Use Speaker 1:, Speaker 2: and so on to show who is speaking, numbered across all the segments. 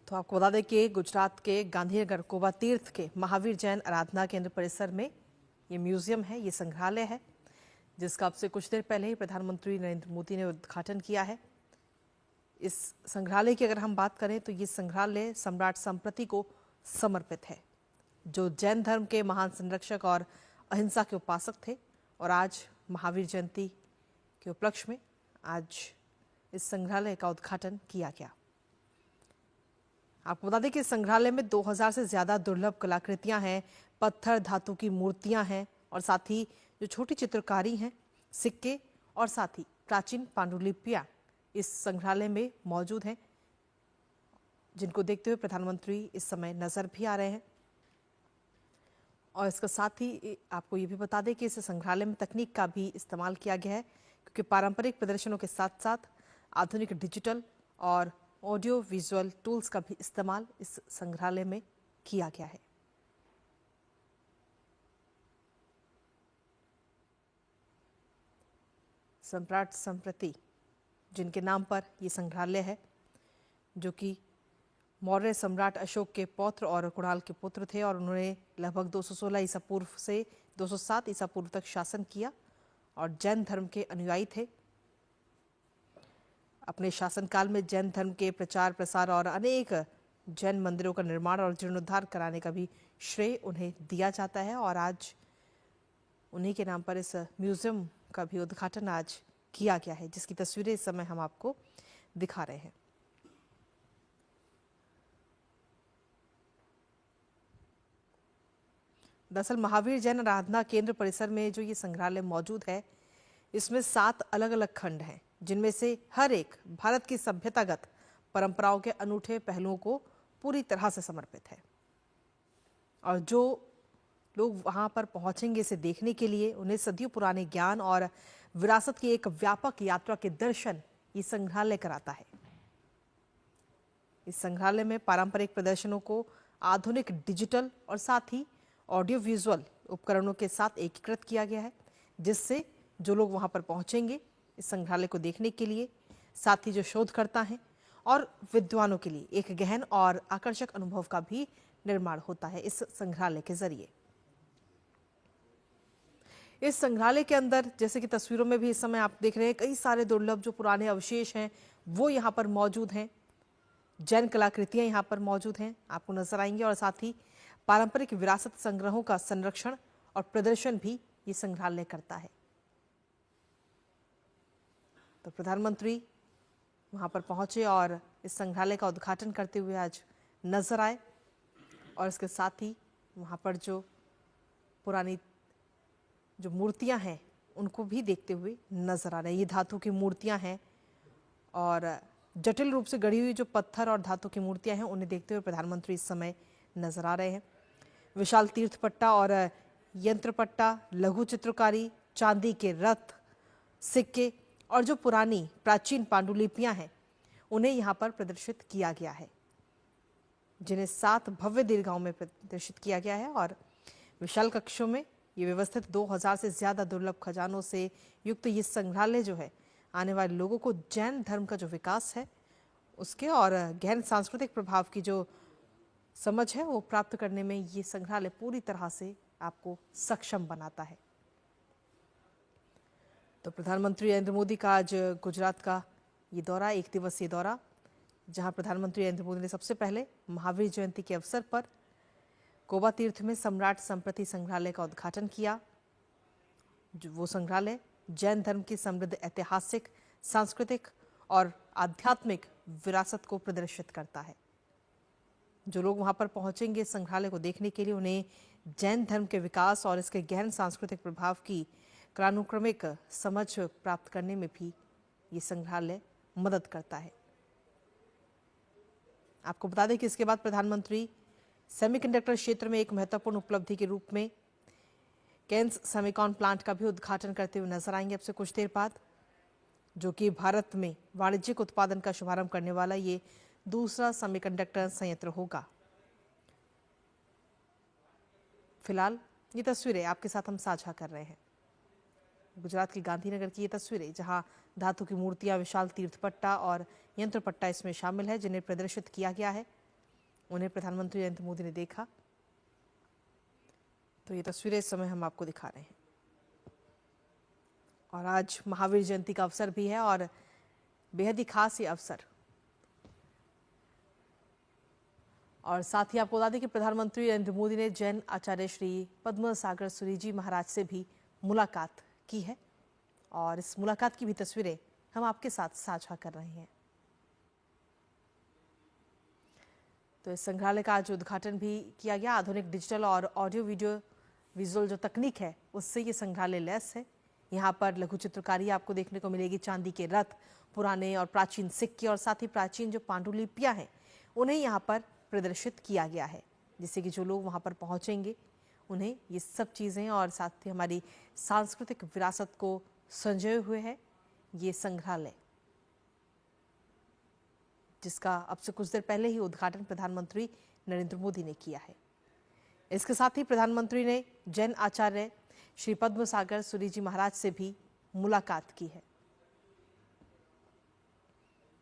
Speaker 1: तो आपको बता दें कि गुजरात के गांधीनगर कोबा तीर्थ के महावीर जैन आराधना केंद्र परिसर में ये म्यूजियम है, ये संग्रहालय है, जिसका अब से कुछ देर पहले ही प्रधानमंत्री नरेंद्र मोदी ने उद्घाटन किया है। इस संग्रहालय की अगर हम बात करें तो ये संग्रहालय सम्राट संप्रति को समर्पित है, जो जैन धर्म के महान संरक्षक और अहिंसा के उपासक थे। और आज महावीर जयंती के उपलक्ष्य में आज इस संग्रहालय का उद्घाटन किया गया। आपको बता दें कि संग्रहालय में 2000 से ज्यादा दुर्लभ कलाकृतियां हैं, पत्थर धातु की मूर्तियां हैं और साथ ही जो छोटी चित्रकारी हैं, सिक्के और साथ ही प्राचीन पांडुलिपियां इस संग्रहालय में मौजूद हैं, जिनको देखते हुए प्रधानमंत्री इस समय नजर भी आ रहे हैं। और इसके साथ ही आपको ये भी बता दें कि इस संग्रहालय में तकनीक का भी इस्तेमाल किया गया है, क्योंकि पारंपरिक प्रदर्शनों के साथ साथ आधुनिक डिजिटल और ऑडियो विजुअल टूल्स का भी इस्तेमाल इस संग्रहालय में किया गया है। सम्राट संप्रति जिनके नाम पर यह संग्रहालय है, जो कि मौर्य सम्राट अशोक के पौत्र और कुणाल के पुत्र थे और उन्होंने लगभग 216 ईसा पूर्व से 207 ईसा पूर्व तक शासन किया और जैन धर्म के अनुयायी थे। अपने शासनकाल में जैन धर्म के प्रचार प्रसार और अनेक जैन मंदिरों का निर्माण और जीर्णोद्धार कराने का भी श्रेय उन्हें दिया जाता है और आज उन्हीं के नाम पर इस म्यूजियम का भी उद्घाटन आज किया गया है, जिसकी तस्वीरें इस समय हम आपको दिखा रहे हैं। दरअसल महावीर जैन आराधना केंद्र परिसर में जो ये संग्रहालय मौजूद है, इसमें 7 अलग अलग खंड हैं, जिनमें से हर एक भारत की सभ्यतागत परंपराओं के अनूठे पहलुओं को पूरी तरह से समर्पित है। और जो लोग वहां पर पहुंचेंगे इसे देखने के लिए, उन्हें सदियों पुराने ज्ञान और विरासत की एक व्यापक यात्रा के दर्शन ये संग्रहालय कराता है। इस संग्रहालय में पारंपरिक प्रदर्शनों को आधुनिक डिजिटल और साथ ही ऑडियो विजुअल उपकरणों के साथ एकीकृत किया गया है, जिससे जो लोग वहां पर पहुंचेंगे इस संग्रहालय को देखने के लिए, साथ ही जो शोधकर्ता हैं और विद्वानों के लिए एक गहन और आकर्षक अनुभव का भी निर्माण होता है इस संग्रहालय के जरिए। इस संग्रहालय के अंदर, जैसे कि तस्वीरों में भी इस समय आप देख रहे हैं, कई सारे दुर्लभ जो पुराने अवशेष हैं वो यहाँ पर मौजूद हैं। जैन कलाकृतियां यहाँ पर मौजूद हैं, आपको नजर आएंगी और साथ ही पारंपरिक विरासत संग्रहों का संरक्षण और प्रदर्शन भी ये संग्रहालय करता है। तो प्रधानमंत्री वहां पर पहुंचे और इस संग्रहालय का उद्घाटन करते हुए आज नजर आए और इसके साथ ही वहां पर जो पुरानी जो मूर्तियां हैं उनको भी देखते हुए नजर आ रहे हैं। ये धातु की मूर्तियां हैं और जटिल रूप से गढ़ी हुई जो पत्थर और धातु की मूर्तियां हैं उन्हें देखते हुए प्रधानमंत्री इस समय नजर आ रहे हैं। विशाल तीर्थ पट्टा और यंत्र पट्टा, लघु चित्रकारी, चांदी के रथ, सिक्के और जो पुरानी प्राचीन पांडुलिपियां हैं उन्हें यहाँ पर प्रदर्शित किया गया है, जिन्हें 7 भव्य दीर्घाओं में प्रदर्शित किया गया है। और विशाल कक्षों में ये व्यवस्थित 2000 से ज्यादा दुर्लभ खजानों से युक्त ये संग्रहालय जो है, आने वाले लोगों को जैन धर्म का जो विकास है उसके और गहन सांस्कृतिक प्रभाव की जो समझ है वो प्राप्त करने में ये संग्रहालय पूरी तरह से आपको सक्षम बनाता है। तो प्रधानमंत्री नरेंद्र मोदी का आज गुजरात का ये दौरा, 1 दिवसीय दौरा, जहां प्रधानमंत्री नरेंद्र मोदी ने सबसे पहले महावीर जयंती के अवसर पर कोबा तीर्थ में सम्राट संप्रति संग्रहालय का उद्घाटन किया। जो वो संग्रहालय जैन धर्म की समृद्ध ऐतिहासिक, सांस्कृतिक और आध्यात्मिक विरासत को प्रदर्शित करता है। जो लोग वहां पर पहुंचेंगे इस संग्रहालय को देखने के लिए, उन्हें जैन धर्म के विकास और इसके गहन सांस्कृतिक प्रभाव की कालानुक्रमिक समझ प्राप्त करने में भी ये संग्रहालय मदद करता है। आपको बता दें कि इसके बाद प्रधानमंत्री सेमीकंडक्टर क्षेत्र में एक महत्वपूर्ण उपलब्धि के रूप में केन्स सेमीकॉन प्लांट का भी उद्घाटन करते हुए नजर आएंगे अब से कुछ देर बाद, जो कि भारत में वाणिज्यिक उत्पादन का शुभारंभ करने वाला ये दूसरा सेमीकंडक्टर संयंत्र होगा। फिलहाल ये तस्वीरें आपके साथ हम साझा कर रहे हैं। गुजरात के गांधीनगर की ये तस्वीरें, जहां धातु की मूर्तियां, विशाल तीर्थ पट्टा और यंत्र पट्टा इसमें शामिल है, जिन्हें प्रदर्शित किया गया है। उन्हें प्रधानमंत्री नरेंद्र मोदी ने देखा। तो ये तस्वीरें इस समय हम आपको दिखा रहे हैं। और आज महावीर जयंती का अवसर भी है और बेहद ही खास ये अवसर। और साथ ही आपको बता दें कि प्रधानमंत्री नरेंद्र मोदी ने जैन आचार्य श्री पद्म सागर सूरी जी महाराज से भी मुलाकात की है और इस मुलाकात की भी तस्वीरें हम आपके साथ साझा कर रहे हैं। तो इस संग्रहालय का आज उद्घाटन भी किया गया। आधुनिक डिजिटल और ऑडियो वीडियो विजुअल जो तकनीक है उससे ये संग्रहालय लैस है। यहाँ पर लघु चित्रकारी आपको देखने को मिलेगी, चांदी के रथ, पुराने और प्राचीन सिक्के और साथ ही प्राचीन जो पांडुलिपियां हैं उन्हें यहाँ पर प्रदर्शित किया गया है, जिससे कि जो लोग वहाँ पर पहुँचेंगे उन्हें ये सब चीज़ें और साथ ही हमारी सांस्कृतिक विरासत को संजोए हुए है ये संग्रहालय, जिसका अब से कुछ देर पहले ही उद्घाटन प्रधानमंत्री नरेंद्र मोदी ने किया है। इसके साथ ही प्रधानमंत्री ने जैन आचार्य श्री पद्म सागर सूरी जी महाराज से भी मुलाकात की है।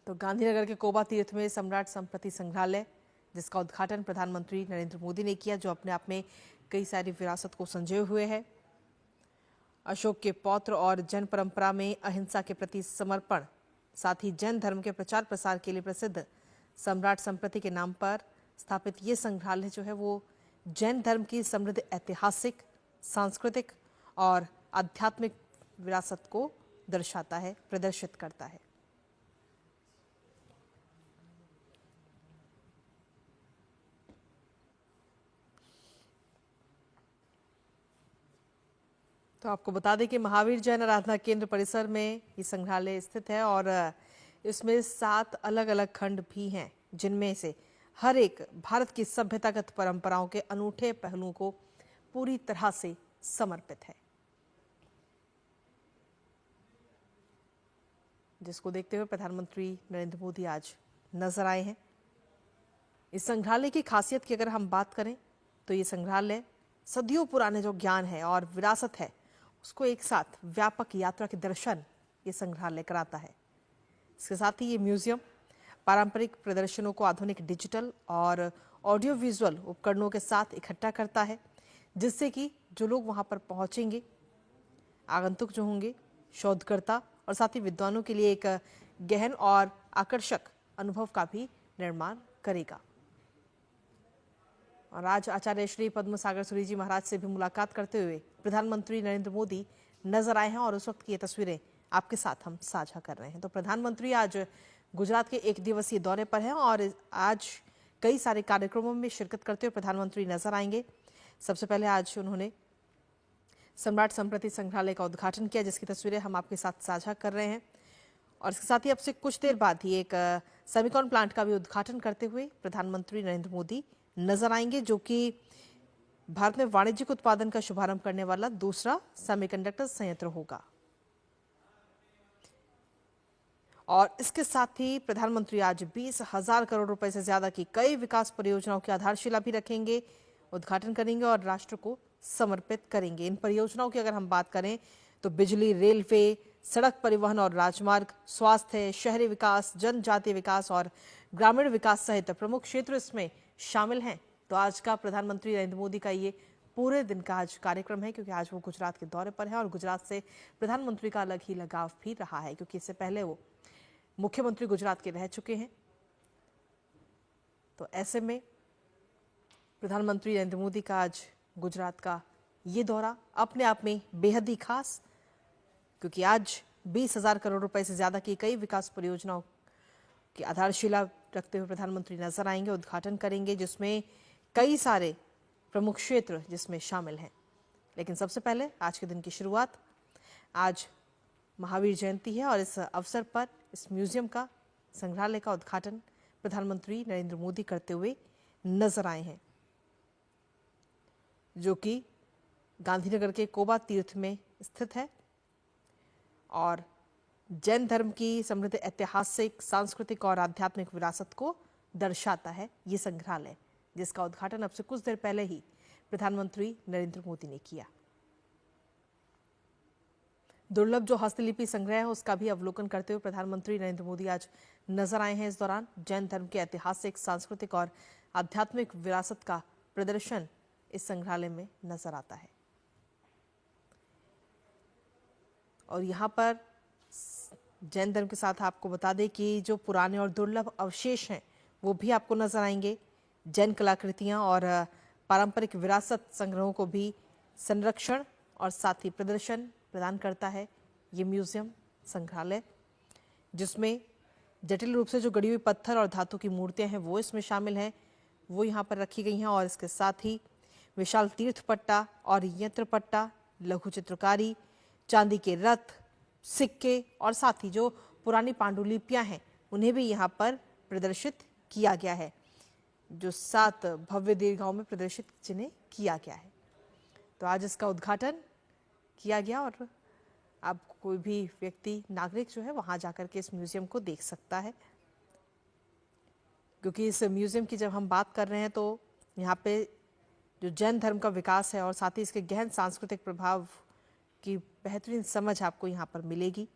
Speaker 1: तो गांधीनगर के कोबा तीर्थ में सम्राट संप्रति संग्रहालय, जिसका उद्घाटन प्रधानमंत्री नरेंद्र मोदी ने किया, जो अपने आप में कई सारी विरासत को संजोए हुए है। अशोक के पौत्र और जैन परंपरा में अहिंसा के प्रति समर्पण, साथ ही जैन धर्म के प्रचार प्रसार के लिए प्रसिद्ध सम्राट संप्रति के नाम पर स्थापित ये संग्रहालय जो है वो जैन धर्म की समृद्ध ऐतिहासिक, सांस्कृतिक और आध्यात्मिक विरासत को दर्शाता है, प्रदर्शित करता है। तो आपको बता दें कि महावीर जैन आराधना केंद्र परिसर में ये संग्रहालय स्थित है और इसमें 7 अलग अलग खंड भी हैं, जिनमें से हर एक भारत की सभ्यतागत परंपराओं के अनूठे पहलुओं को पूरी तरह से समर्पित है, जिसको देखते हुए प्रधानमंत्री नरेंद्र मोदी आज नजर आए हैं। इस संग्रहालय की खासियत की अगर हम बात करें तो ये संग्रहालय सदियों पुराने जो ज्ञान है और विरासत है उसको एक साथ व्यापक यात्रा के दर्शन ये संग्रहालय कराता है। इसके साथ ही ये म्यूजियम पारंपरिक प्रदर्शनों को आधुनिक डिजिटल और ऑडियो विजुअल उपकरणों के साथ इकट्ठा करता है, जिससे कि जो लोग वहां पर पहुंचेंगे, आगंतुक जो होंगे, शोधकर्ता और साथ ही विद्वानों के लिए एक गहन और आकर्षक अनुभव का भी निर्माण करेगा। और आज आचार्य श्री पद्म सागर सूरी जी महाराज से भी मुलाकात करते हुए प्रधानमंत्री नरेंद्र मोदी नजर आए हैं और उस वक्त की ये तस्वीरें आपके साथ हम साझा कर रहे हैं। तो प्रधानमंत्री आज गुजरात के 1 दिवसीय दौरे पर हैं और आज कई सारे कार्यक्रमों में शिरकत करते हुए प्रधानमंत्री नजर आएंगे। सबसे पहले आज उन्होंने सम्राट संप्रति संग्रहालय का उद्घाटन किया, जिसकी तस्वीरें हम आपके साथ साझा कर रहे हैं। और इसके साथ ही अब से कुछ देर बाद ही एक सेमिकॉन प्लांट का भी उद्घाटन करते हुए प्रधानमंत्री नरेंद्र मोदी नजर आएंगे, जो कि भारत में वाणिज्यिक उत्पादन का शुभारंभ करने वाला दूसरा सेमीकंडक्टर संयंत्र होगा। और इसके साथ ही प्रधानमंत्री आज 20,000 करोड़ रुपए से ज्यादा की कई विकास परियोजनाओं की आधारशिला भी रखेंगे, उद्घाटन करेंगे और राष्ट्र को समर्पित करेंगे। इन परियोजनाओं की अगर हम बात करें तो बिजली, रेलवे, सड़क परिवहन और राजमार्ग, स्वास्थ्य, शहरी विकास, जनजातीय विकास और ग्रामीण विकास सहित प्रमुख क्षेत्र इसमें शामिल हैं। तो आज का प्रधानमंत्री नरेंद्र मोदी का ये पूरे दिन का आज कार्यक्रम है, क्योंकि आज वो गुजरात के दौरे पर है और गुजरात से प्रधानमंत्री का अलग ही लगाव भी रहा है, क्योंकि इससे पहले वो मुख्यमंत्री गुजरात के रह चुके हैं। तो ऐसे में प्रधानमंत्री नरेंद्र मोदी का आज गुजरात का ये दौरा अपने आप में बेहद ही खास, क्योंकि आज 20,000 करोड़ रुपए से ज्यादा की कई विकास परियोजनाओं की आधारशिला रखते हुए प्रधानमंत्री नजर आएंगे, उद्घाटन करेंगे, जिसमें कई सारे प्रमुख क्षेत्र जिसमें शामिल हैं। लेकिन सबसे पहले आज के दिन की शुरुआत, आज महावीर जयंती है और इस अवसर पर इस म्यूजियम का, संग्रहालय का उद्घाटन प्रधानमंत्री नरेंद्र मोदी करते हुए नजर आए हैं, जो कि गांधीनगर के कोबा तीर्थ में स्थित है और जैन धर्म की समृद्ध ऐतिहासिक, सांस्कृतिक और आध्यात्मिक विरासत को दर्शाता है ये संग्रहालय, जिसका उद्घाटन अब से कुछ देर पहले ही प्रधानमंत्री नरेंद्र मोदी ने किया। दुर्लभ जो हस्तलिपि संग्रह है उसका भी अवलोकन करते हुए प्रधानमंत्री नरेंद्र मोदी आज नजर आए हैं। इस दौरान जैन धर्म के ऐतिहासिक, सांस्कृतिक और आध्यात्मिक विरासत का प्रदर्शन इस संग्रहालय में नजर आता है। और यहाँ पर जैन धर्म के साथ आपको बता दें कि जो पुराने और दुर्लभ अवशेष हैं वो भी आपको नजर आएंगे। जैन कलाकृतियाँ और पारंपरिक विरासत संग्रहों को भी संरक्षण और साथ ही प्रदर्शन प्रदान करता है ये म्यूजियम संग्रहालय, जिसमें जटिल रूप से जो गढ़ी हुई पत्थर और धातु की मूर्तियां हैं वो इसमें शामिल हैं, वो यहाँ पर रखी गई हैं। और इसके साथ ही विशाल तीर्थ पट्टा और यंत्र पट्टा, लघु चित्रकारी, चांदी के रथ, सिक्के और साथ ही जो पुरानी पांडुलिपियां हैं उन्हें भी यहाँ पर प्रदर्शित किया गया है, जो 7 भव्य दीर्घाओं में प्रदर्शित जिन्हें किया गया है। तो आज इसका उद्घाटन किया गया और अब कोई भी व्यक्ति, नागरिक जो है वहां जाकर के इस म्यूजियम को देख सकता है। क्योंकि इस म्यूजियम की जब हम बात कर रहे हैं तो यहाँ पे जो जैन धर्म का विकास है और साथ ही इसके गहन सांस्कृतिक प्रभाव की बेहतरीन समझ आपको यहाँ पर मिलेगी।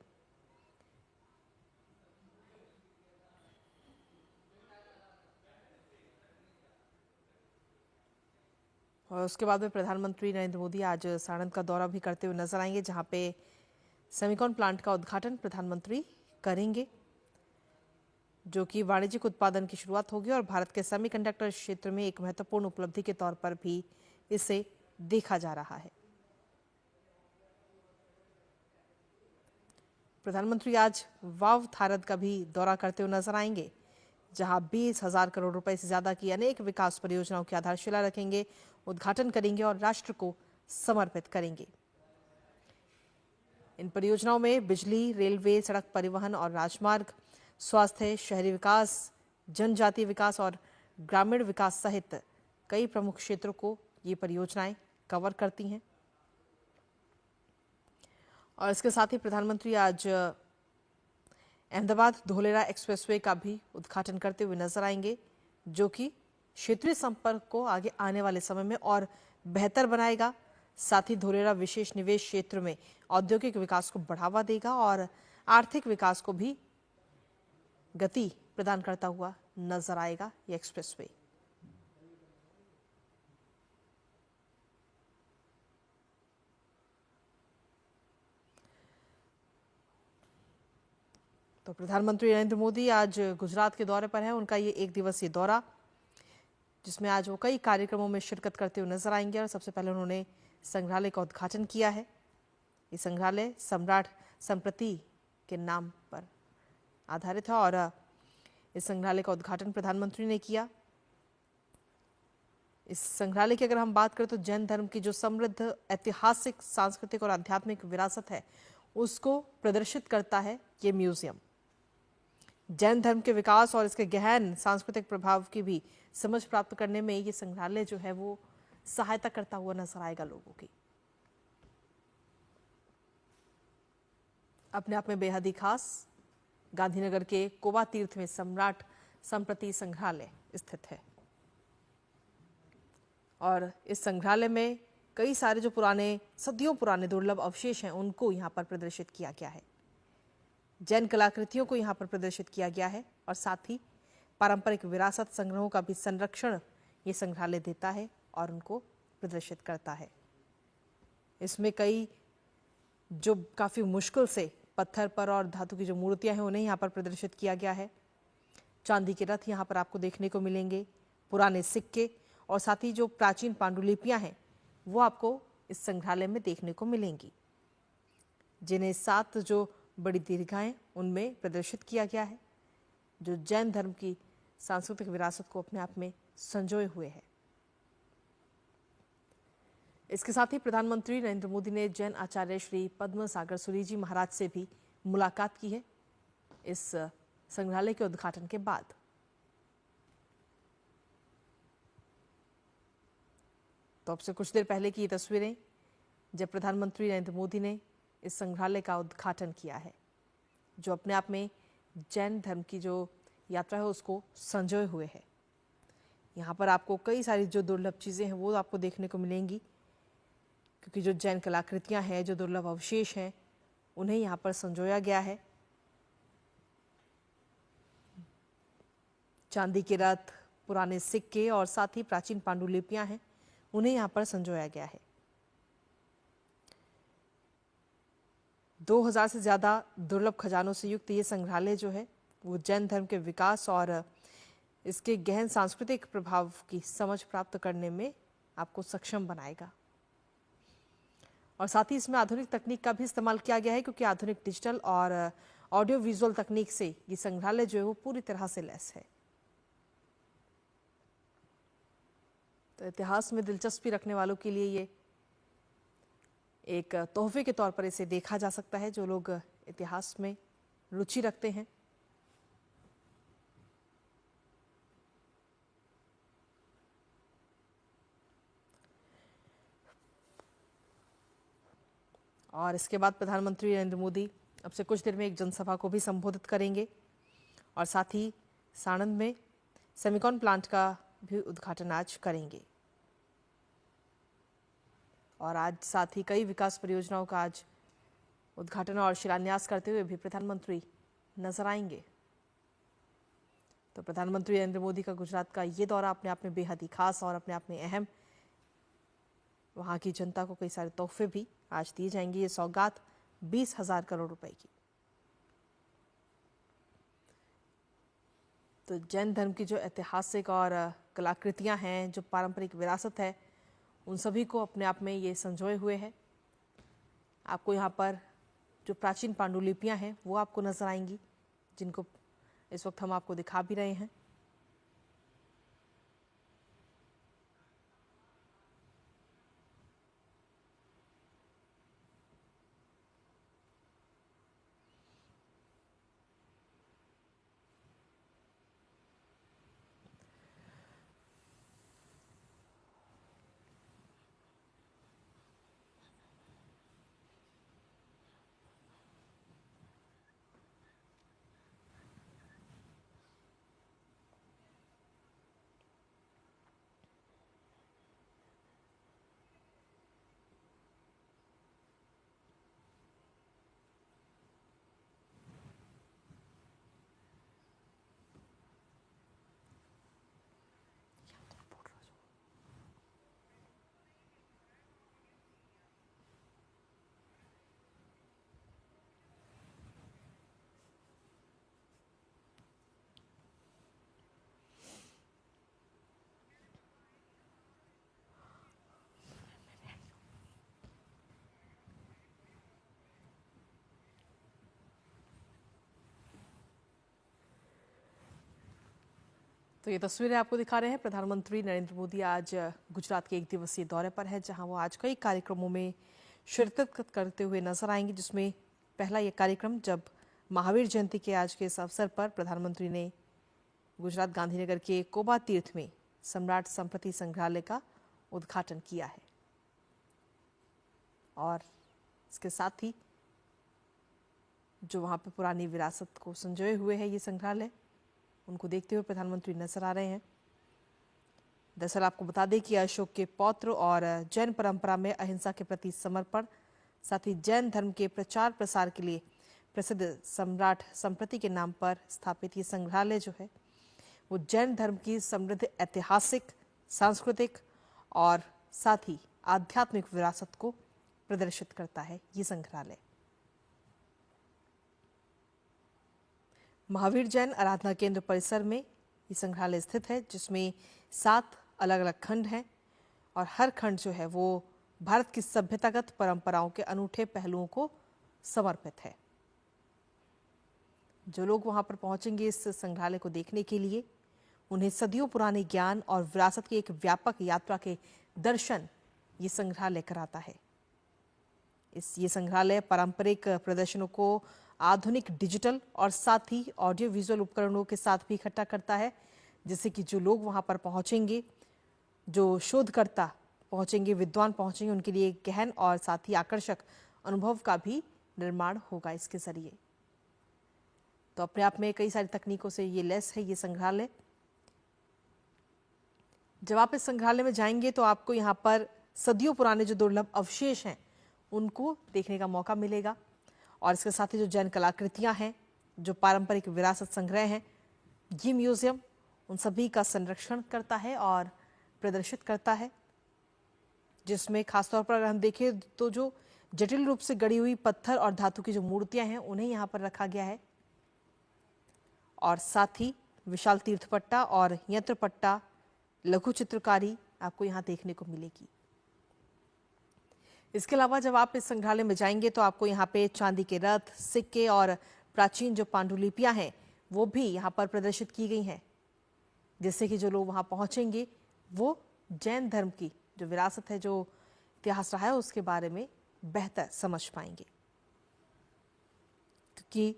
Speaker 1: और उसके बाद में प्रधानमंत्री नरेंद्र मोदी आज साणंद का दौरा भी करते हुए नजर आएंगे, जहां पे सेमिकॉन प्लांट का उद्घाटन प्रधानमंत्री करेंगे, जो कि वाणिज्यिक उत्पादन की शुरुआत होगी और भारत के सेमीकंडक्टर क्षेत्र में एक महत्वपूर्ण उपलब्धि के तौर पर भी इसे देखा जा रहा है। प्रधानमंत्री आज वाव थारद का भी दौरा करते हुए नजर आएंगे, जहां 20,000 करोड़ रुपए से ज्यादा की अनेक विकास परियोजनाओं की आधारशिला रखेंगे, उद्घाटन करेंगे और राष्ट्र को समर्पित करेंगे। इन परियोजनाओं में बिजली, रेलवे, सड़क परिवहन और राजमार्ग, स्वास्थ्य, शहरी विकास, जनजातीय विकास और ग्रामीण विकास सहित कई प्रमुख क्षेत्रों को ये परियोजनाएं कवर करती हैं। और इसके साथ ही प्रधानमंत्री आज अहमदाबाद धोलेरा एक्सप्रेसवे का भी उद्घाटन करते हुए नजर आएंगे, जो कि क्षेत्रीय संपर्क को आगे आने वाले समय में और बेहतर बनाएगा। साथ ही धोलेरा विशेष निवेश क्षेत्र में औद्योगिक विकास को बढ़ावा देगा और आर्थिक विकास को भी गति प्रदान करता हुआ नजर आएगा ये एक्सप्रेसवे। तो प्रधानमंत्री नरेंद्र मोदी आज गुजरात के दौरे पर है। उनका ये 1 दिवसीय दौरा, जिसमें आज वो कई कार्यक्रमों में शिरकत करते हुए नजर आएंगे। और सबसे पहले उन्होंने संग्रहालय का उद्घाटन किया है। ये संग्रहालय सम्राट संप्रति के नाम पर आधारित है और इस संग्रहालय का उद्घाटन प्रधानमंत्री ने किया। इस संग्रहालय की अगर हम बात करें तो जैन धर्म की जो समृद्ध ऐतिहासिक, सांस्कृतिक और आध्यात्मिक विरासत है उसको प्रदर्शित करता है ये म्यूजियम। जैन धर्म के विकास और इसके गहन सांस्कृतिक प्रभाव की भी समझ प्राप्त करने में ये संग्रहालय जो है वो सहायता करता हुआ नजर आएगा लोगों की। अपने आप में बेहद ही खास गांधीनगर के कोबा तीर्थ में सम्राट संप्रति संग्रहालय स्थित है और इस संग्रहालय में कई सारे जो पुराने, सदियों पुराने दुर्लभ अवशेष हैं उनको यहाँ पर प्रदर्शित किया गया है। जैन कलाकृतियों को यहाँ पर प्रदर्शित किया गया है और साथ ही पारंपरिक विरासत संग्रहों का भी संरक्षण ये संग्रहालय देता है और उनको प्रदर्शित करता है। इसमें कई जो काफ़ी मुश्किल से पत्थर पर और धातु की जो मूर्तियां हैं उन्हें यहाँ पर प्रदर्शित किया गया है। चांदी के रथ यहाँ पर आपको देखने को मिलेंगे, पुराने सिक्के और साथ ही जो प्राचीन पांडुलिपियां हैं वो आपको इस संग्रहालय में देखने को मिलेंगी, जिन्हें 7 जो बड़ी दीर्घाएं उनमें प्रदर्शित किया गया है, जो जैन धर्म की सांस्कृतिक विरासत को अपने आप में संजोए हुए है। इसके साथ ही प्रधानमंत्री नरेंद्र मोदी ने जैन आचार्य श्री पद्म सागर सूरी जी महाराज से भी मुलाकात की है इस संग्रहालय के उद्घाटन के बाद। तो अब से कुछ देर पहले की ये तस्वीरें जब प्रधानमंत्री नरेंद्र मोदी ने इस संग्रहालय का उद्घाटन किया है, जो अपने आप में जैन धर्म की जो यात्रा है उसको संजोए हुए है। यहाँ पर आपको कई सारी जो दुर्लभ चीज़ें हैं वो आपको देखने को मिलेंगी, क्योंकि जो जैन कलाकृतियाँ हैं, जो दुर्लभ अवशेष हैं, उन्हें यहाँ पर संजोया गया है। चांदी के रथ, पुराने सिक्के और साथ ही प्राचीन पांडुलिपियां हैं, उन्हें यहाँ पर संजोया गया है। 2000 से ज्यादा दुर्लभ खजानों से युक्त ये संग्रहालय जो है वो जैन धर्म के विकास और इसके गहन सांस्कृतिक प्रभाव की समझ प्राप्त करने में आपको सक्षम बनाएगा। और साथ ही इसमें आधुनिक तकनीक का भी इस्तेमाल किया गया है, क्योंकि आधुनिक डिजिटल और ऑडियो विजुअल तकनीक से ये संग्रहालय जो है वो पूरी तरह से लैस है। तो इतिहास में दिलचस्पी रखने वालों के लिए ये एक तोहफे के तौर पर इसे देखा जा सकता है, जो लोग इतिहास में रुचि रखते हैं। और इसके बाद प्रधानमंत्री नरेंद्र मोदी अब से कुछ देर में एक जनसभा को भी संबोधित करेंगे और साथ ही साणंद में सेमिकॉन प्लांट का भी उद्घाटन आज करेंगे। और आज साथ ही कई विकास परियोजनाओं का आज उद्घाटन और शिलान्यास करते हुए भी प्रधानमंत्री नजर आएंगे। तो प्रधानमंत्री नरेंद्र मोदी का गुजरात का ये दौरा अपने आप में बेहद ही खास और अपने आप में अहम। वहां की जनता को कई सारे तोहफे भी आज दिए जाएंगे। ये सौगात 20,000 करोड़ रुपए की। तो जैन धर्म की जो ऐतिहासिक और कलाकृतियां हैं, जो पारंपरिक विरासत है, उन सभी को अपने आप में ये संजोए हुए है। आपको यहाँ पर जो प्राचीन पांडुलिपियां हैं वो आपको नजर आएंगी, जिनको इस वक्त हम आपको दिखा भी रहे हैं। तो ये तस्वीरें आपको दिखा रहे हैं। प्रधानमंत्री नरेंद्र मोदी आज गुजरात के एक दिवसीय दौरे पर है, जहां वो आज कई कार्यक्रमों में शिरकत करते हुए नजर आएंगे, जिसमें पहला ये कार्यक्रम जब महावीर जयंती के आज के इस अवसर पर प्रधानमंत्री ने गुजरात गांधीनगर के कोबा तीर्थ में सम्राट संप्रति संग्रहालय का उद्घाटन किया है। और इसके साथ ही जो वहां पर पुरानी विरासत को संजोए हुए है ये संग्रहालय, उनको देखते हुए प्रधानमंत्री नजर आ रहे हैं। दरअसल आपको बता दें कि अशोक के पौत्र और जैन परंपरा में अहिंसा के प्रति समर्पण, साथ ही जैन धर्म के प्रचार प्रसार के लिए प्रसिद्ध सम्राट संप्रति के नाम पर स्थापित ये संग्रहालय जो है वो जैन धर्म की समृद्ध ऐतिहासिक, सांस्कृतिक और साथ ही आध्यात्मिक विरासत को प्रदर्शित करता है। ये संग्रहालय महावीर जैन आराधना केंद्र परिसर में ये संग्रहालय स्थित है, जिसमें 7 अलग अलग खंड हैं और हर खंड जो है वो भारत की सभ्यतागत परंपराओं के अनूठे पहलुओं को समर्पित है। जो लोग वहां पर पहुंचेंगे इस संग्रहालय को देखने के लिए, उन्हें सदियों पुराने ज्ञान और विरासत की एक व्यापक यात्रा के दर्शन ये संग्रहालय कराता है। ये संग्रहालय पारंपरिक प्रदर्शनों को आधुनिक डिजिटल और साथ ही ऑडियो विजुअल उपकरणों के साथ भी इकट्ठा करता है, जिससे कि जो लोग वहां पर पहुंचेंगे, जो शोधकर्ता पहुंचेंगे, विद्वान पहुंचेंगे, उनके लिए गहन और साथ ही आकर्षक अनुभव का भी निर्माण होगा इसके जरिए। तो अपने आप में कई सारी तकनीकों से ये लैस है ये संग्रहालय। जब आप इस संग्रहालय में जाएंगे तो आपको यहाँ पर सदियों पुराने जो दुर्लभ अवशेष हैं उनको देखने का मौका मिलेगा। और इसके साथ ही जो जैन कलाकृतियां हैं, जो पारंपरिक विरासत संग्रह हैं, ये म्यूजियम उन सभी का संरक्षण करता है और प्रदर्शित करता है, जिसमें खासतौर पर अगर हम देखें तो जो जटिल रूप से गढ़ी हुई पत्थर और धातु की जो मूर्तियां हैं उन्हें यहाँ पर रखा गया है, और साथ ही विशाल तीर्थपट्टा और यंत्रपट्टा लघु चित्रकारी आपको यहाँ देखने को मिलेगी। इसके अलावा जब आप इस संग्रहालय में जाएंगे तो आपको यहाँ पे चांदी के रथ, सिक्के और प्राचीन जो पांडुलिपियां हैं वो भी यहाँ पर प्रदर्शित की गई हैं, जिससे कि जो लोग वहाँ पहुँचेंगे वो जैन धर्म की जो विरासत है, जो इतिहास रहा है, उसके बारे में बेहतर समझ पाएंगे। क्योंकि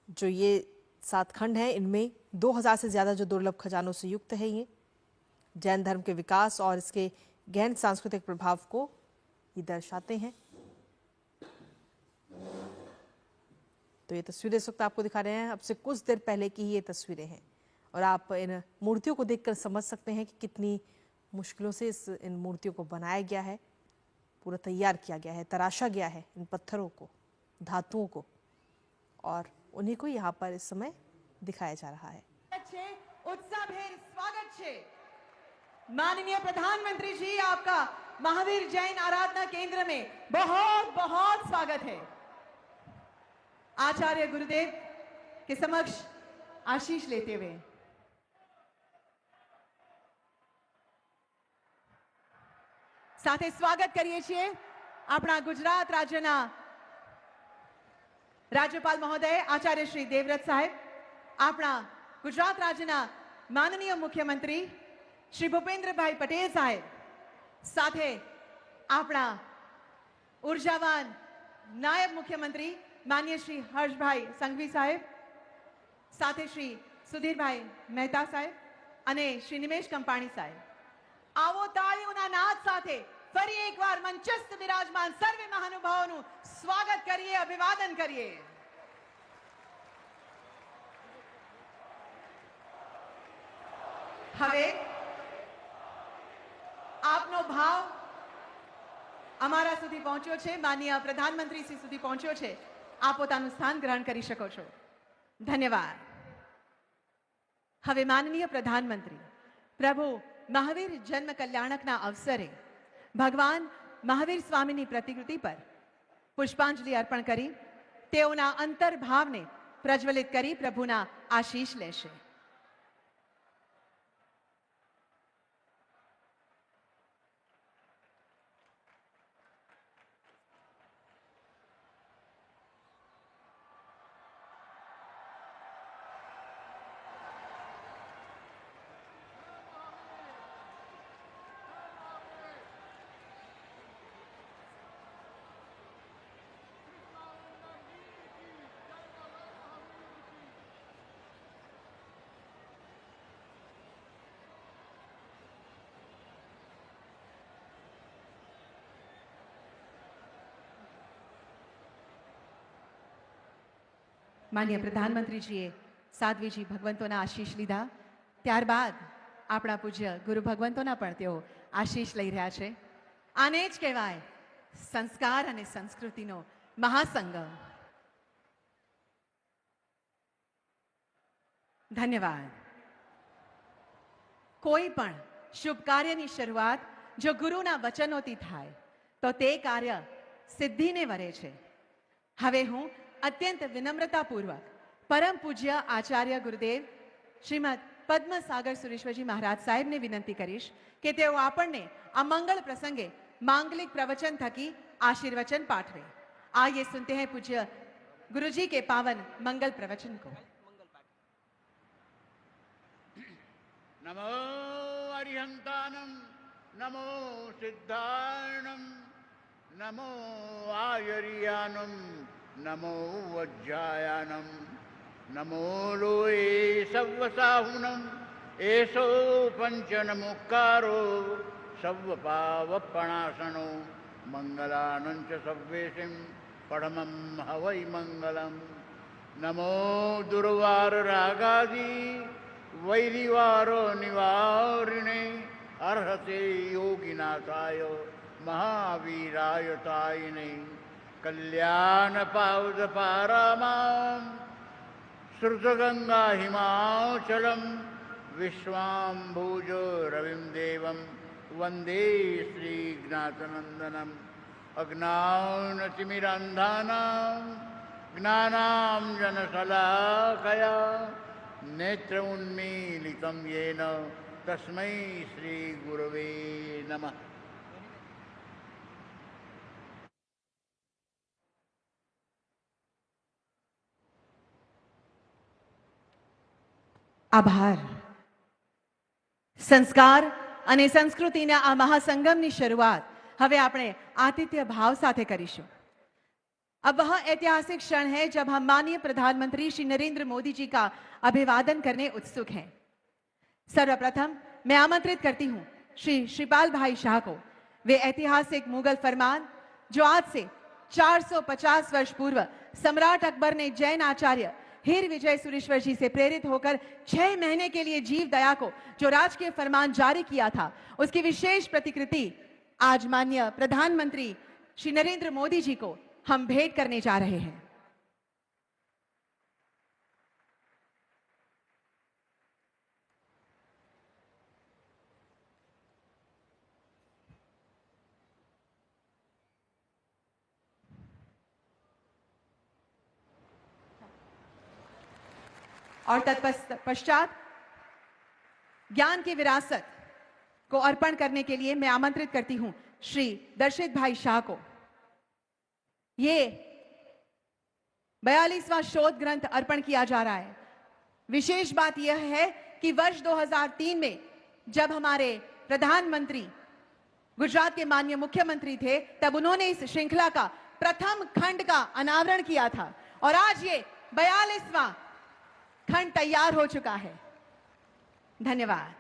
Speaker 1: जो ये 7 खंड हैं इनमें 2000 से ज़्यादा जो दुर्लभ खजानों से युक्त है, ये जैन धर्म के विकास और इसके गहन सांस्कृतिक प्रभाव को ये दर्शाते हैं। तो ये तस्वीरें इस वक्त आपको दिखा रहे हैं, अब से कुछ देर पहले की ही ये तस्वीरें हैं, और आप इन मूर्तियों को देखकर समझ सकते हैं कि कितनी मुश्किलों से इन मूर्तियों को बनाया गया है, पूरा तैयार किया गया है, तराशा गया है इन पत्थरों को, धातुओं को, और उन्हीं को यहाँ पर इस समय दिखाया जा रहा है।
Speaker 2: उत्साहभेर स्वागत छे माननीय प्रधानमंत्री जी, आपका महावीर जैन आराधना केंद्र में बहुत बहुत स्वागत है। आचार्य गुरुदेव के समक्ष आशीष लेते हुए साथे स्वागत करिए छे अपना गुजरात राज्यना राज्यपाल महोदय आचार्य श्री देवव्रत साहेब, अपना गुजरात राज्यना माननीय मुख्यमंत्री श्री भूपेन्द्र भाई पटेल साहेब, साथे अपना ऊर्जावान नायब मुख्यमंत्री माननीय श्री हर्ष भाई संघवी साहेब, साथे श्री सुधीर भाई मेहता साहेब अने श्री निमेश कंपाणी साहेब। आवो ताळीओना नाद साथे फरी एक बार मंचस्थ विराजमान सर्वे महानुभावों स्वागत करिए, अभिवादन करिए। हवे आपनो भाव अमारा सुधी पहुंच्यो छे, माननीय प्रधानमंत्री श्री सुधी पहुंच्यो छे। आप पोतानुं स्थान ग्रहण करी शको छो। धन्यवाद। हवे माननीय प्रधानमंत्री प्रभु महावीर जन्म कल्याणकना अवसरे भगवान महावीर स्वामीनी प्रतिकृति पर पुष्पांजलि अर्पण करी तेओना अंतर्भावने प्रज्वलित करी प्रभुना आशीष लेशे। माननीय प्रधानमंत्रीजीए साध्वीजी भगवंतोना आशीष लीधा, त्यारबाद अपना पूज्य गुरु भगवंतोना पण तेओ आशीष लई रह्या छे। आने ज कहेवाय संस्कार अने संस्कृतिनो महासंगम। धन्यवाद। कोई पण शुभ कार्यनी शरूआत जो गुरुना वचनोथी थाय तो ते कार्य सिद्धिने वरे छे। हवे हूँ अत्यंत विनम्रतापूर्वक परम पूज्य आचार्य गुरुदेव श्रीमद पद्म सागर सुरेश्वरजी महाराज साहेब ने विनंती करीश के तेओ आपने आ मंगल प्रसंगे मांगलिक प्रवचन थकी आशीर्वचन पाठवे। आइए सुनते हैं पूज्य गुरुजी के पावन मंगल प्रवचन को।
Speaker 3: नमो अरिहंतानम, नमो सिद्धार्णम, नमो आयरियानम, नमो वज्रायानम, नमो लोए सव्वसाहुनम, एसो पंचनमुक्कारो सव्वपावपणासनो, मंगलानंच सव्वेशिं पढ़मं हवै मंगलम। नमो दुर्वार रागादि वैरिवारो निवारिणे, अर्हते योगिनाथाय महावीराय तायिने, कल्याण पावद पारामां श्रुतगंगा हिमाचलम विश्वाम्भुजो रविं देवं वन्दे श्रीज्ञातनन्दनम् अज्ञानतिमिरान्धानां ज्ञानाञ्जनशलाकया नेत्रमुन्मीलितं येन तस्मै श्रीगुरवे नमः।
Speaker 2: આભાર. સંસ્કાર અને સંસ્કૃતિના આ મહાસંગમની શરૂઆત હવે આપણે आतिथ्य भाव साथे करीशु। अब वह ऐतिहासिक क्षण है जब हम माननीय प्रधानमंत्री श्री नरेंद्र मोदी जी का अभिवादन करने उत्सुक हैं। सर्वप्रथम मैं आमंत्रित करती हूं श्री श्रीपाल भाई शाह को। वे ऐतिहासिक मुगल फरमान जो आज से 450 वर्ष पूर्व सम्राट अकबर ने जैन आचार्य हीर विजय सुरेश्वर जी से प्रेरित होकर 6 महीने के लिए जीव दया को जो राजकीय फरमान जारी किया था, उसकी विशेष प्रतिकृति आज माननीय प्रधानमंत्री श्री नरेंद्र मोदी जी को हम भेंट करने जा रहे हैं। और तत्पश्चात ज्ञान की विरासत को अर्पण करने के लिए मैं आमंत्रित करती हूं श्री दर्शित भाई शाह को। ये 42वां शोध ग्रंथ अर्पण किया जा रहा है। विशेष बात यह है कि वर्ष 2003 में जब हमारे प्रधानमंत्री गुजरात के माननीय मुख्यमंत्री थे, तब उन्होंने इस श्रृंखला का प्रथम खंड का अनावरण किया था और आज ये 42वां खंड तैयार हो चुका है। धन्यवाद।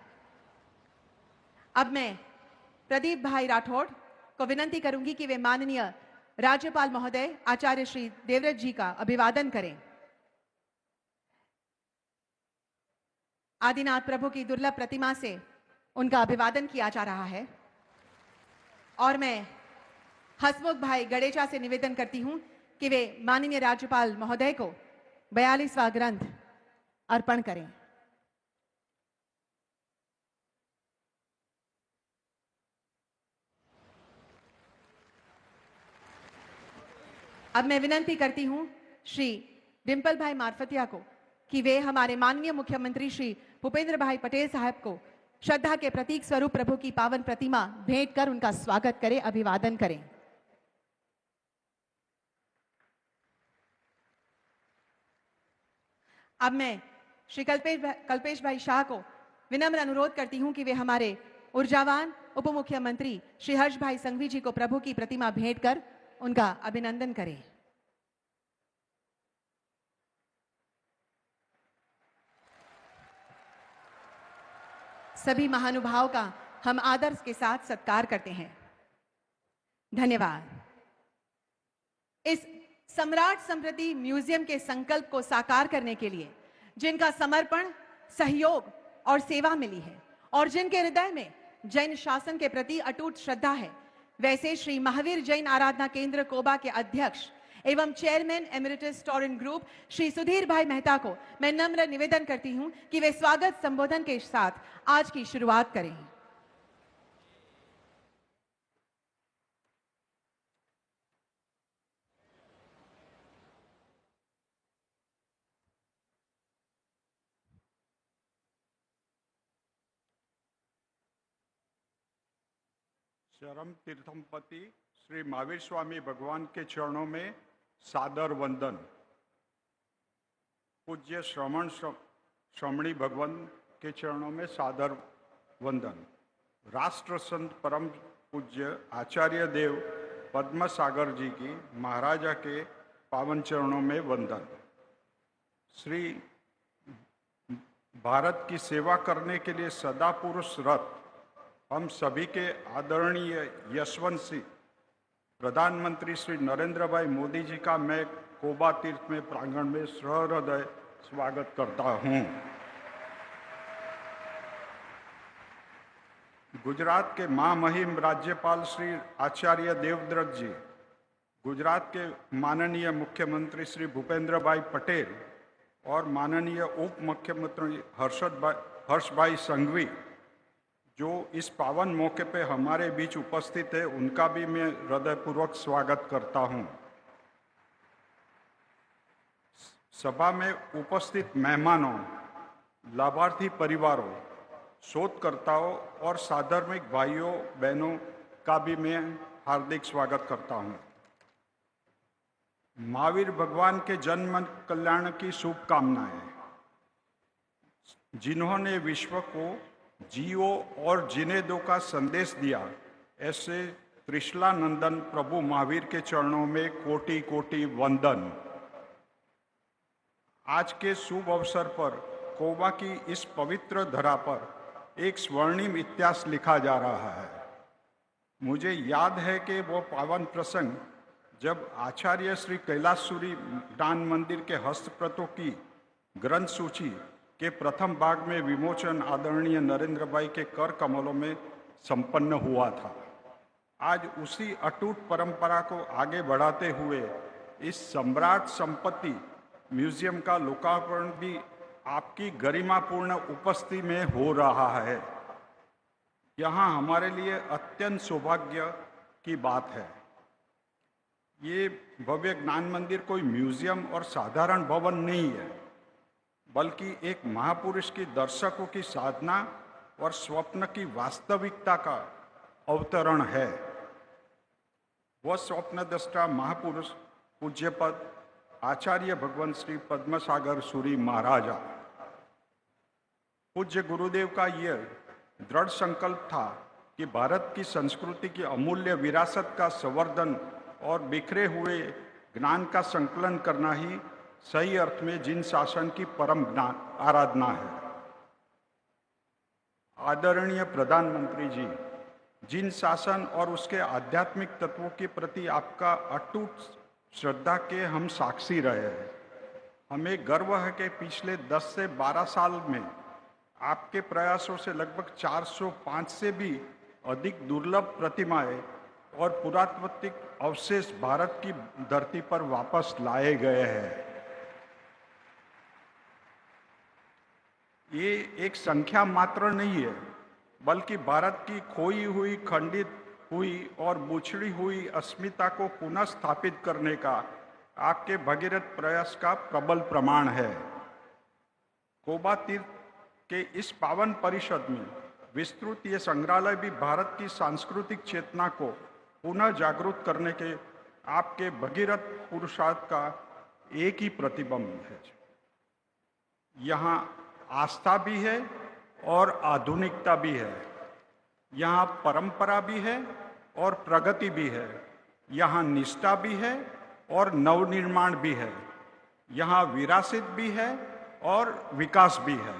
Speaker 2: अब मैं प्रदीप भाई राठौड़ को विनंती करूंगी कि वे माननीय राज्यपाल महोदय आचार्य श्री देवव्रत जी का अभिवादन करें। आदिनाथ प्रभु की दुर्लभ प्रतिमा से उनका अभिवादन किया जा रहा है और मैं हसमुख भाई गणेशा से निवेदन करती हूं कि वे माननीय राज्यपाल महोदय को 42वां ग्रंथ अर्पण करें। अब मैं विनंती करती हूं श्री डिंपल भाई मार्फतिया को कि वे हमारे माननीय मुख्यमंत्री श्री भूपेंद्र भाई पटेल साहब को श्रद्धा के प्रतीक स्वरूप प्रभु की पावन प्रतिमा भेंट कर उनका स्वागत करें, अभिवादन करें। अब मैं श्री कल्पेश भाई शाह को विनम्र अनुरोध करती हूं कि वे हमारे ऊर्जावान उप मुख्यमंत्री श्री हर्ष भाई संघवी जी को प्रभु की प्रतिमा भेंट कर उनका अभिनंदन करें। सभी महानुभाव का हम आदर के साथ सत्कार करते हैं। धन्यवाद। इस सम्राट स्मृति म्यूजियम के संकल्प को साकार करने के लिए जिनका समर्पण, सहयोग और सेवा मिली है और जिनके हृदय में जैन शासन के प्रति अटूट श्रद्धा है, वैसे श्री महावीर जैन आराधना केंद्र कोबा के अध्यक्ष एवं chairman emeritus Torrent group Shri Sudhir भाई मेहता को मैं नम्र निवेदन करती हूं कि वे स्वागत संबोधन के साथ आज की शुरुआत करें।
Speaker 4: चरम तीर्थमपति श्री महावीर स्वामी भगवान के चरणों में सादर वंदन। पूज्य श्रमणी भगवान के चरणों में सादर वंदन। राष्ट्र संत परम पूज्य आचार्य देव पद्म सागर जी की महाराजा के पावन चरणों में वंदन। श्री भारत की सेवा करने के लिए सदा पुरुषरत हम सभी के आदरणीय यशवंत सिंह प्रधानमंत्री श्री नरेंद्र भाई मोदी जी का मैं कोबा तीर्थ में प्रांगण में सहृदय स्वागत करता हूं। गुजरात के महामहिम राज्यपाल श्री आचार्य देवव्रत जी, गुजरात के माननीय मुख्यमंत्री श्री भूपेंद्र भाई पटेल और माननीय उप मुख्यमंत्री हर्ष भाई संघवी जो इस पावन मौके पे हमारे बीच उपस्थित है, उनका भी मैं हृदयपूर्वक स्वागत करता हूं। सभा में उपस्थित मेहमानों, लाभार्थी परिवारों, शोधकर्ताओं और साधर्मिक भाइयों बहनों का भी मैं हार्दिक स्वागत करता हूं। महावीर भगवान के जन्म कल्याण की शुभकामनाएं। जिन्होंने विश्व को जियो और जीने दो का संदेश दिया, ऐसे त्रिशला नंदन प्रभु महावीर के चरणों में कोटि कोटि वंदन। आज के शुभ अवसर पर कोबा की इस पवित्र धरा पर एक स्वर्णिम इतिहास लिखा जा रहा है। मुझे याद है कि वो पावन प्रसंग जब आचार्य श्री कैलाशसूरी ज्ञान मंदिर के हस्तप्रतों की ग्रंथ सूची के प्रथम भाग में विमोचन आदरणीय नरेंद्र भाई के कर कमलों में संपन्न हुआ था। आज उसी अटूट परंपरा को आगे बढ़ाते हुए इस सम्राट संपत्ति म्यूजियम का लोकार्पण भी आपकी गरिमापूर्ण उपस्थिति में हो रहा है। यहाँ हमारे लिए अत्यंत सौभाग्य की बात है। ये भव्य ज्ञान मंदिर कोई म्यूजियम और साधारण भवन नहीं है, बल्कि एक महापुरुष की दर्शकों की साधना और स्वप्न की वास्तविकता का अवतरण है। वह स्वप्नद्रष्टा महापुरुष पूज्यपद आचार्य भगवान श्री पद्मसागर सूरी महाराजा। पूज्य गुरुदेव का यह दृढ़ संकल्प था कि भारत की संस्कृति की अमूल्य विरासत का संवर्धन और बिखरे हुए ज्ञान का संकलन करना ही सही अर्थ में जिन शासन की परम आराधना है। आदरणीय प्रधानमंत्री जी, जिन शासन और उसके आध्यात्मिक तत्वों के प्रति आपका अटूट श्रद्धा के हम साक्षी रहे हैं। हमें गर्व है कि पिछले 10 से 12 साल में आपके प्रयासों से लगभग 405 से भी अधिक दुर्लभ प्रतिमाएं और पुरातात्विक अवशेष भारत की धरती पर वापस लाए गए हैं। ये एक संख्या मात्र नहीं है, बल्कि भारत की खोई हुई, खंडित हुई और बुछड़ी हुई अस्मिता को पुनः स्थापित करने का आपके भगीरथ प्रयास का प्रबल प्रमाण है। कोबा तीर्थ के इस पावन परिषद में विस्तृत ये संग्रहालय भी भारत की सांस्कृतिक चेतना को पुनः जागरूक करने के आपके भगीरथ पुरुषार्थ का एक ही प्रतिबिंब है। यहाँ आस्था भी है और आधुनिकता भी है। यहाँ परंपरा भी है और प्रगति भी है। यहाँ निष्ठा भी है और नवनिर्माण भी है। यहाँ विरासत भी है और विकास भी है।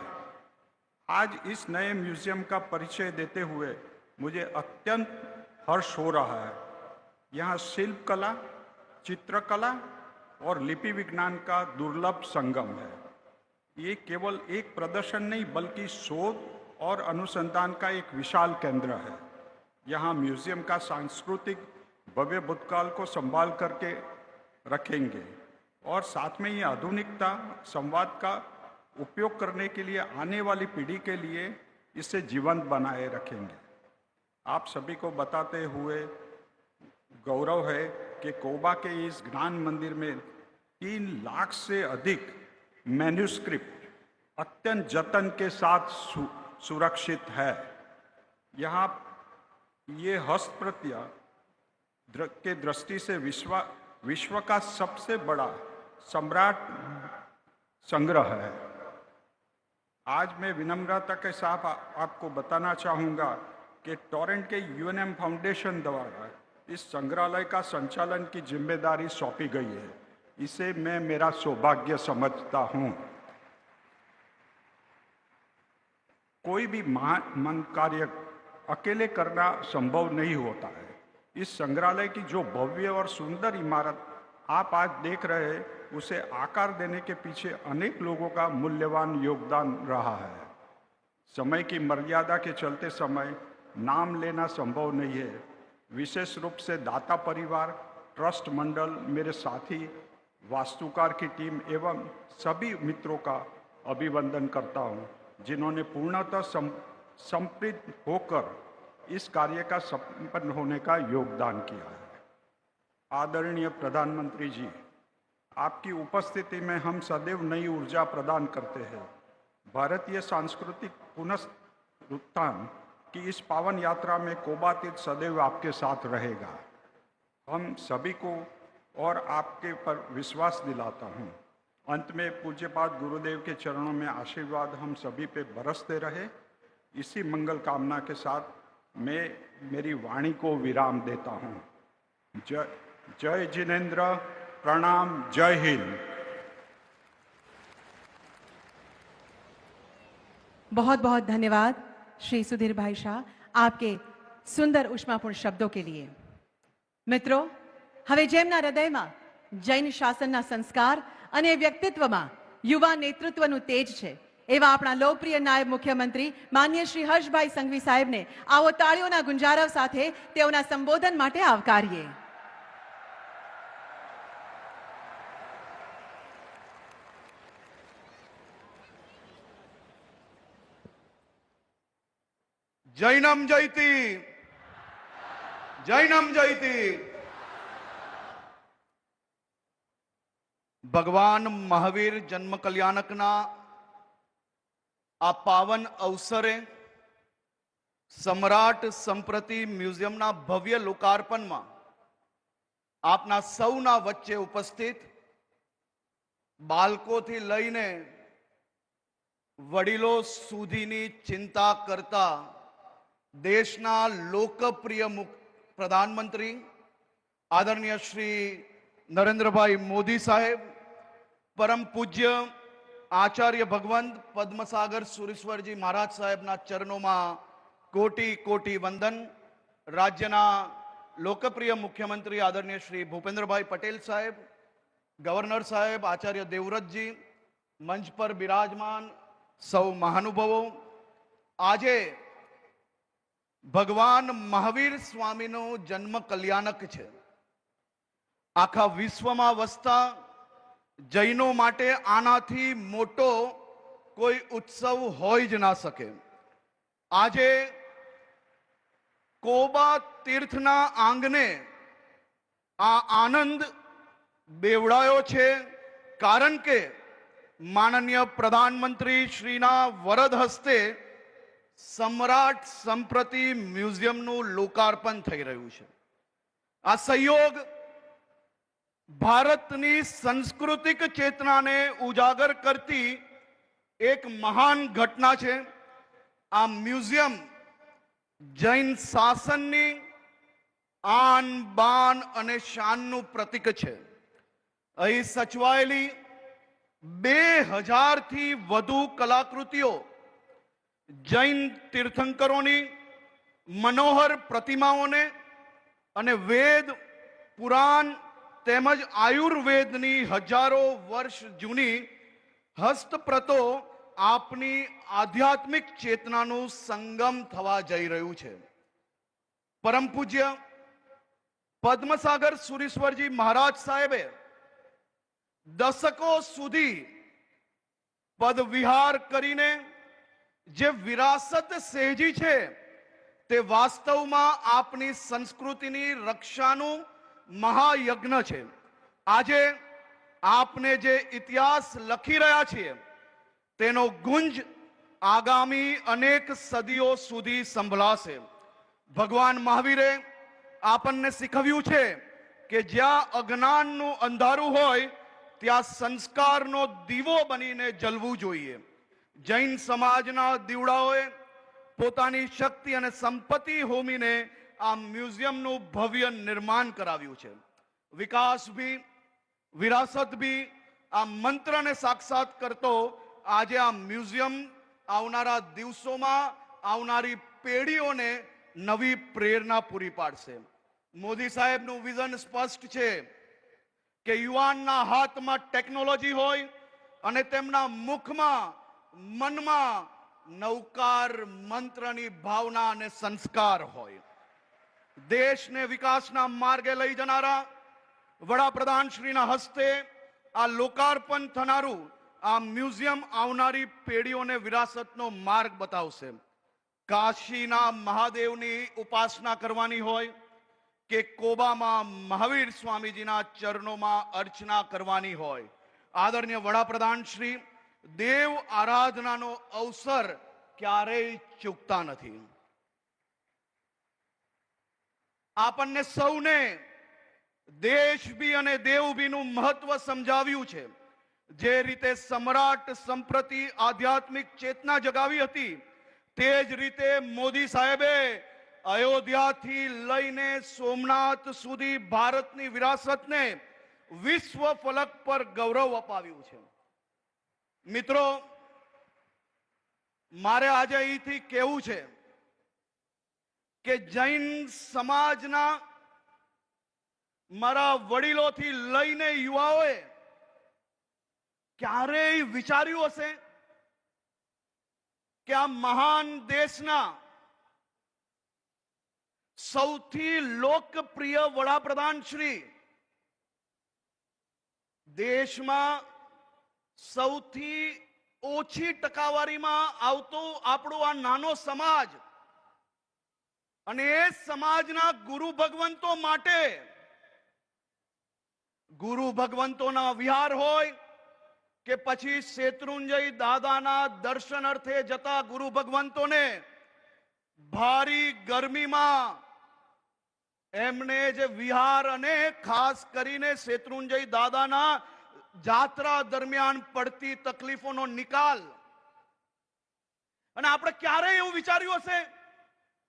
Speaker 4: आज इस नए म्यूजियम का परिचय देते हुए मुझे अत्यंत हर्ष हो रहा है। यहाँ शिल्प कला, चित्रकला और लिपि विज्ञान का दुर्लभ संगम है। ये केवल एक प्रदर्शन नहीं, बल्कि शोध और अनुसंधान का एक विशाल केंद्र है। यहाँ म्यूजियम का सांस्कृतिक भव्य भूतकाल को संभाल करके रखेंगे और साथ में ये आधुनिकता संवाद का उपयोग करने के लिए आने वाली पीढ़ी के लिए इसे जीवंत बनाए रखेंगे। आप सभी को बताते हुए गौरव है कि कोबा के इस ज्ञान मंदिर में 3 लाख से अधिक मैन्युस्क्रिप्ट अत्यंत जतन के साथ सुरक्षित है। यहाँ ये हस्तप्रतियां के दृष्टि से विश्व का सबसे बड़ा सम्राट संग्रह है। आज मैं विनम्रता के साथ आपको बताना चाहूँगा कि टोरंट के यूएनएम फाउंडेशन द्वारा इस संग्रहालय का संचालन की जिम्मेदारी सौंपी गई है। इसे मैं मेरा सौभाग्य समझता हूँ। कोई भी महान कार्य अकेले करना संभव नहीं होता है। इस संग्रहालय की जो भव्य और सुंदर इमारत आप आज देख रहे हैं, उसे आकार देने के पीछे अनेक लोगों का मूल्यवान योगदान रहा है। समय की मर्यादा के चलते समय नाम लेना संभव नहीं है। विशेष रूप से दाता परिवार, ट्रस्ट मंडल, मेरे साथी, वास्तुकार की टीम एवं सभी मित्रों का अभिवंदन करता हूं। जिन्होंने पूर्णतः संपृक्त होकर इस कार्य का संपन्न होने का योगदान किया है। आदरणीय प्रधानमंत्री जी, आपकी उपस्थिति में हम सदैव नई ऊर्जा प्रदान करते हैं। भारतीय सांस्कृतिक पुनरुत्थान की इस पावन यात्रा में कोबातीत सदैव आपके साथ रहेगा। हम सभी को और आपके पर विश्वास दिलाता हूँ। अंत में पूज्यपाद गुरुदेव के चरणों में आशीर्वाद हम सभी पे बरसते रहे। इसी मंगल कामना के साथ मैं मेरी वाणी को विराम देता हूँ। जय जिनेन्द्र, प्रणाम, जय हिंद।
Speaker 2: बहुत बहुत धन्यवाद श्री सुधीर भाई शाह, आपके सुंदर उष्मापूर्ण शब्दों के लिए। મિત્રો, હવે જેમના હૃદયમાં જૈન શાસનના સંસ્કાર અને વ્યક્તિત્વમાં યુવા નેતૃત્વનું તેજ છે, એવા આપણા લોકપ્રિય નાયબ મુખ્યમંત્રી માનનીય શ્રી હર્ષભાઈ સંઘવી સાહેબને આવો તાળીઓના ગુંજારવ સાથે તેઓના સંબોધન માટે આવકારીએ।
Speaker 5: जैनम जयती, जैनम जयती। भगवान महावीर जन्म कल्याणकना आ पावन अवसरे सम्राट संप्रति म्यूजियमना भव्य लोकार्पण में आपना सौना वच्चे उपस्थित बाळको थी लईने वडीलो सुधीनी चिंता करता देशना लोकप्रिय प्रधानमंत्री आदरणीय श्री नरेंद्र भाई मोदी साहेब, परम पूज्य आचार्य भगवंत पद्मसागर सुरेश्वर जी महाराज साहेब ना चरणों में कोटि कोटि वंदन। राज्यना लोकप्रिय मुख्यमंत्री आदरणीय श्री भूपेन्द्र भाई पटेल साहेब, गवर्नर साहेब आचार्य देवव्रत जी, मंच पर विराजमान सौ महानुभावों, आजे भगवान महावीर स्वामी नो जन्म कल्याणक छे। आखा विश्व में वसता जैनो माटे आनाथी मोटो कोई उत्सव होई ज ना सके। आजे कोबा तीर्थना आंगने आ आनंद बेवड़ायो छे, कारण के माननीय प्रधानमंत्री श्रीना वरद हस्ते सम्राट संप्रति म्यूजियम नु लोकार्पण थई रह्यु छे। आ सहयोग भारतनी सांस्कृतिक चेतना ने उजागर करती एक महान घटना छे। आ म्यूजियम जैन शासननी आन बान अने शाननु प्रतीक छे। अहीं सचवायेली 2000 थी वधु कलाकृतिओ जैन तीर्थंकरोनी मनोहर प्रतिमाओने अने वेद पुराण तेमज आयुर्वेदनी हजारों वर्ष जूनी हस्तप्रतो आपनी आध्यात्मिक चेतनानु संगम थवा जई रह्यु छे। परम पूज्य पद्मसागर सुरेश्वर जी महाराज साहेबे दशकों सुधी पद विहार करीने जे विरासत सेजी छे ते वास्तव में आपनी संस्कृतिनी रक्षानु महायज्ञ छे। आजे आपने जे इतिहास लखी रह्या छे तेनो गुंज आगामी अनेक सदियों सुधी संभळाशे। भगवान महावीरे आपने शीखव्युं छे के ज्या अज्ञाननु अंधारू होय त्या संस्कारनो दीवो बनीने जलवू जोईए। जैन समाजना दीवड़ाओए पोतानी शक्ति अने संपत्ति होमीने आ म्यूजियमनु भव्य निर्माण कराव्युं छे। विकास भी विरासत भी आ मंत्र ने साक्षात करतो आज आ म्यूजियम आवनारा दिवसोमां आवनारी पेढ़ीओने नवी प्रेरणा पूरी पाडशे। मोदी साहेबनु विजन स्पष्ट छे के युवानना हाथमां टेक्नोलॉजी होय अने तेमना मुखमां मनमा नवकार मंत्रनी भावना अने संस्कार होय। देश ने विकासना मार्गे लई जनारा वडाप्रधान श्रीना हस्ते आ लोकार्पण थनारू આ મ્યુઝિયમ આવનારી પેઢીઓને વિરાસતનો માર્ગ બતાવશે. કાશીના મહાદેવની ઉપાસના કરવાની હોય કે કોબામાં મહાવીર સ્વામીજીના ચરણોમાં અર્ચના કરવાની હોય, આદરણીય વડાપ્રધાન શ્રી દેવ આરાધનાનો અવસર ક્યારેય ચૂકતા નથી. આપણને સૌને દેશભી અને દેવભીનું મહત્વ સમજાવ્યું છે. જે રીતે સમ્રાટ સંપ્રતિ આધ્યાત્મિક ચેતના જગાવી હતી, તે જ રીતે મોદી સાહેબે અયોધ્યાથી લઈને સોમનાથ સુધી ભારતની વિરાસતને વિશ્વ ફલક પર ગૌરવ અપાવ્યું છે. મિત્રો, મારે આજે અહીંથી કહેવું છે કે જૈન સમાજના મારા વડીલોથી લઈને યુવાઓએ ક્યારેય વિચાર્યું હશે કે આ મહાન દેશના સૌથી લોકપ્રિય વડાપ્રધાન શ્રી, દેશમાં સૌથી ઓછી ટકાવારીમાં આવતો આપણો આ નાનો સમાજ અને એ સમાજના ગુરુ ભગવંતો માટે, ગુરુ ભગવંતોના વિહાર હોય કે પછી શેત્રુંજય દાદાના દર્શન અર્થે જતા ગુરુ ભગવંતોને ભારી ગરમીમાં એમને જે વિહાર અને ખાસ કરીને શેત્રુંજય દાદાના જાત્રા દરમિયાન પડતી તકલીફોનો નિકાલ, અને આપણે ક્યારેય એવું વિચાર્યું હશે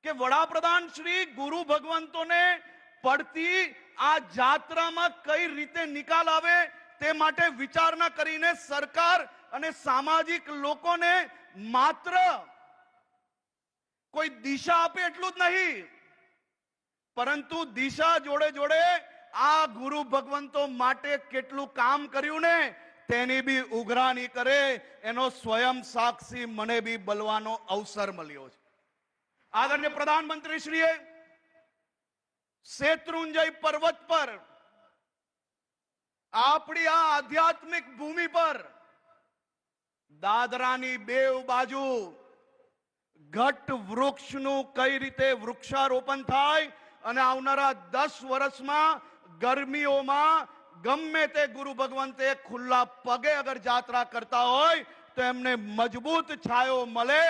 Speaker 5: કે વડાપ્રધાન શ્રી ગુરુ ભગવંતોને પડતી આ જાત્રામાં કઈ રીતે નિકાલ આવે તે માટે વિચારણા કરીને સરકાર અને સામાજિક લોકોને માત્ર કોઈ દિશા આપે એટલું જ નહીં, પરંતુ દિશા જોડે જોડે આ ગુરુ ભગવંતો માટે કેટલું કામ કર્યું ને તેની બી ઉઘરાણી કરે, એનો સ્વયં સાક્ષી મને બી બોલવાનો અવસર મળ્યો છે. આદરણીય પ્રધાનમંત્રી શ્રીએ શેત્રુંજય પર્વત પર, આપણી આ આધ્યાત્મિક ભૂમિ પર દાદરાની બેવ બાજુ ઘટ વૃક્ષનું કઈ રીતે વૃક્ષારોપણ થાય અને આવનારા 10 વર્ષમાં ગરમીઓમાં ગમે તે ગુરુ ભગવંતે ખુલ્લા પગે અગર જાત્રા કરતા હોય તો એમને મજબૂત છાયો મળે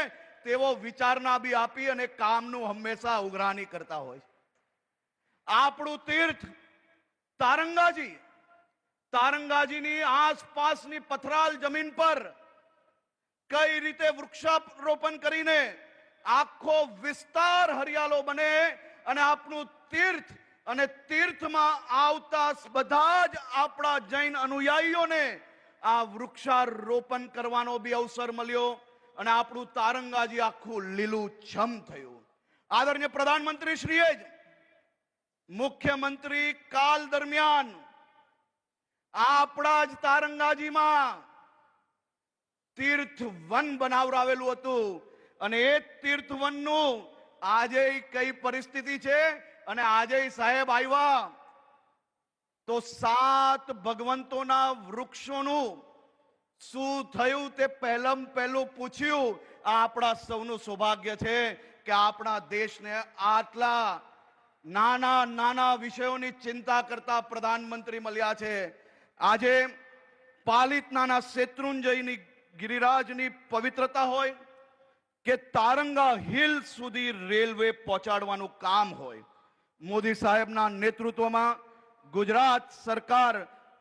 Speaker 5: તેવો વિચારણા બી આપી અને કામનું હંમેશા ઉઘરાણી કરતા હોય. આપણું તીર્થ તારંગાજી, તારંગાજીની આસપાસની પથરાલ જમીન પર કઈ રીતે વૃક્ષારોપણ કરીને આખો વિસ્તાર હરિયાળો બને અને આપણું તીર્થ અને તીર્થમાં આવતા બધા જ આપણા જૈન અનુયાયીઓને આ વૃક્ષારોપણ કરવાનો બી અવસર મળ્યો અને આપણું તારંગાજી આખું લીલું છમ થયું. આદરણીય પ્રધાનમંત્રી શ્રીએ જ મુખ્યમંત્રી કાલ દરમિયાન આપણા જ તારંગાજીમાં તીર્થ વન બનાવરાવેલું હતું અને એ તીર્થ વનનું આજે કઈ પરિસ્થિતિ છે અને આજે સાહેબ આવ્યા તો 7 ભગવંતોના વૃક્ષોનું શું થયું તે પહેલું પૂછ્યું. આ આપણા સૌનું સૌભાગ્ય છે કે આપણા દેશને આટલા નાના નાના વિષયોની ચિંતા કરતા પ્રધાનમંત્રી મળ્યા છે. આજે પાલિતાના શેત્રુંજયની ગિરિરાજની પવિત્રતા હોય કે તારંગા હિલ સુધી રેલવે પહોંચાડવાનું કામ હોય, મોદી સાહેબના નેતૃત્વમાં ગુજરાત સરકાર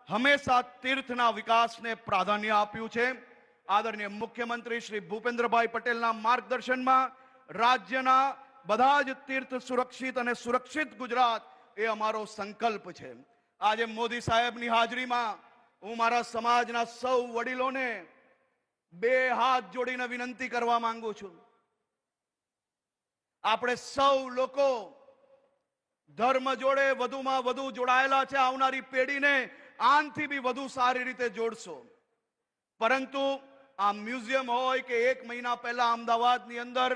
Speaker 5: હંમેશા તીર્થના વિકાસને પ્રાધાન્ય આપ્યું છે. આદરણીય મુખ્યમંત્રી શ્રી ભૂપેન્દ્રભાઈ પટેલના માર્ગદર્શનમાં રાજ્યના બધા જ તીર્થ સુરક્ષિત અને સુરક્ષિત ગુજરાત એ અમારો સંકલ્પ છે. આજે મોદી સાહેબની હાજરીમાં હું મારા સમાજના સૌ વડીલોને 2 હાથ જોડીને વિનંતી કરવા માંગુ છું. આપણે સૌ લોકો ધર્મ જોડે વધુમાં વધુ જોડાયેલા છે. આવનારી પેઢીને આનથી બી વધુ સારી રીતે જોડશો. પરંતુ આ મ્યુઝિયમ હોય કે 1 મહિના પહેલા અમદાવાદની અંદર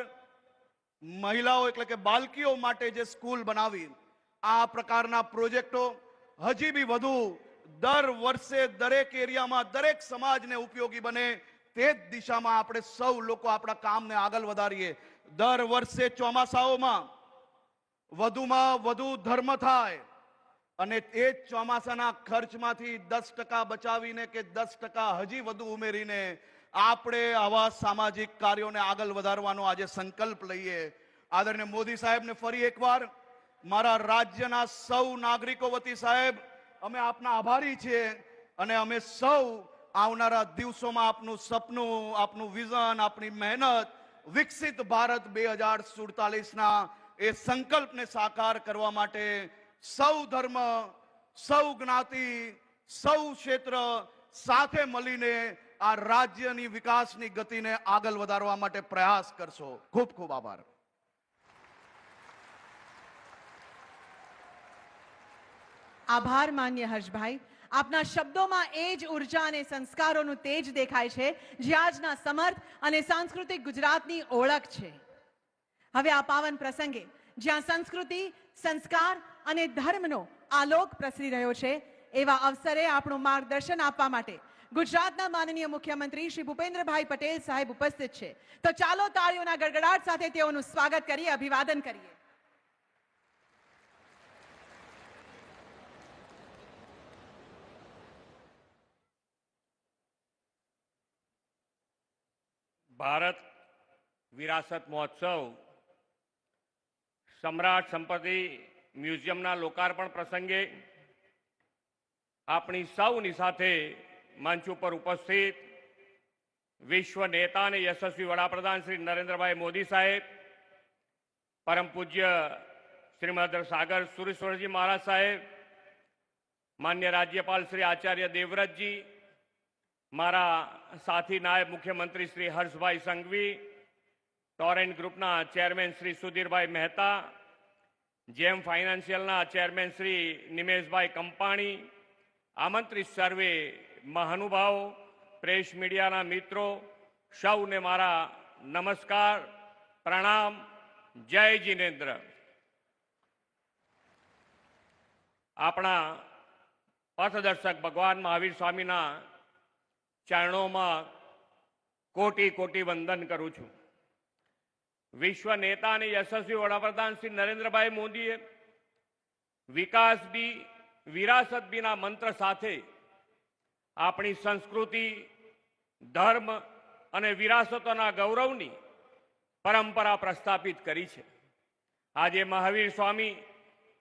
Speaker 5: મહિલાઓ એટલે કે બાલકીઓ માટે જે સ્કૂલ બનાવી, આ પ્રકારના પ્રોજેક્ટો હજી બી વધુ દર વર્ષે દરેક એરિયામાં દરેક સમાજને ઉપયોગી બને તે જ દિશામાં આપણે સૌ લોકો આપણા કામને આગળ વધારીએ. દર વર્ષે ચોમાસાઓમાં વધુમાં વધુ ધર્મ થાય અને એ જ ચોમાસાના ખર્ચમાંથી 10% બચાવીને કે 10% હજી વધુ ઉમેરીને આપણે આવા સામાજિક કાર્યોને આગળ વધારવાનો આજે સંકલ્પ લઈએ. આદરણીય મોદી સાહેબને ફરી એકવાર મારા રાજ્યના સૌ નાગરિકો વતી સાહેબ અમે આપના આભારી છીએ અને અમે સૌ આવનારા દિવસોમાં આપનું સપનું, આપનું વિઝન, આપની મહેનત વિકસિત ભારત 2047ના એ સંકલ્પને સાકાર કરવા માટે સૌ ધર્મ, સૌ જ્ઞાતિ, સૌ ક્ષેત્ર સાથે મળીને આ રાજ્યની વિકાસની ગતિને આગળ વધારવા માટે પ્રયાસ કરશો. ખૂબ ખૂબ આભાર.
Speaker 2: આભાર માન્ય હર્ષભાઈ. આપના શબ્દોમાં એ જ ઉર્જા અને સંસ્કારોનું તેજ દેખાય છે જે આજના સમર્થ અને સાંસ્કૃતિક ગુજરાતની ઓળખ છે. હવે આ પાવન પ્રસંગે જ્યાં સંસ્કૃતિ, સંસ્કાર અને ધર્મનો આલોક પ્રસરી રહ્યો છે એવા અવસરે આપણું માર્ગદર્શન આપવા માટે ગુજરાતના માનનીય મુખ્યમંત્રી શ્રી ભૂપેન્દ્રભાઈ પટેલ સાહેબ ઉપસ્થિત છે. તો ચાલો તાળીઓના ગડગડાટ સાથે તેઓનું સ્વાગત કરીએ, અભિવાદન કરીએ.
Speaker 6: ભારત વિરાસત મહોત્સવ સમ્રાટ સંપત્તિ મ્યુઝિયમના લોકાર્પણ પ્રસંગે આપણી સૌની સાથે મંચ ઉપર ઉપસ્થિત વિશ્વ નેતા અને યશસ્વી વડાપ્રધાન શ્રી નરેન્દ્રભાઈ મોદી સાહેબ, પરમ પૂજ્ય શ્રીમદ સાગર સુરેશ્વરજી મહારાજ સાહેબ, માન્ય રાજ્યપાલ શ્રી આચાર્ય દેવવ્રતજી, મારા સાથી નાયબ મુખ્યમંત્રી શ્રી હર્ષભાઈ સંઘવી, ટોરેન્ટ ગ્રુપના ચેરમેન શ્રી સુધીરભાઈ મહેતા, જેમ ફાઇનાન્શિયલના ચેરમેન શ્રી નિમેશભાઈ કંપાણી, આમંત્રિત સર્વે મહાનુભાવો, પ્રેસ મીડિયાના મિત્રો, સૌને મારા નમસ્કાર, પ્રણામ, જય જિનેન્દ્ર. આપણા પથદર્શક ભગવાન મહાવીર સ્વામીના ચરણોમાં કોટી કોટી વંદન કરું છું. વિશ્વ નેતા અને યશસ્વી વડાપ્રધાન શ્રી નરેન્દ્રભાઈ મોદીએ વિકાસ બી વિરાસત બીના મંત્ર સાથે આપણી સંસ્કૃતિ, ધર્મ અને વિરાસતોના ગૌરવની પરંપરા પ્રસ્થાપિત કરી છે. આજે મહાવીર સ્વામી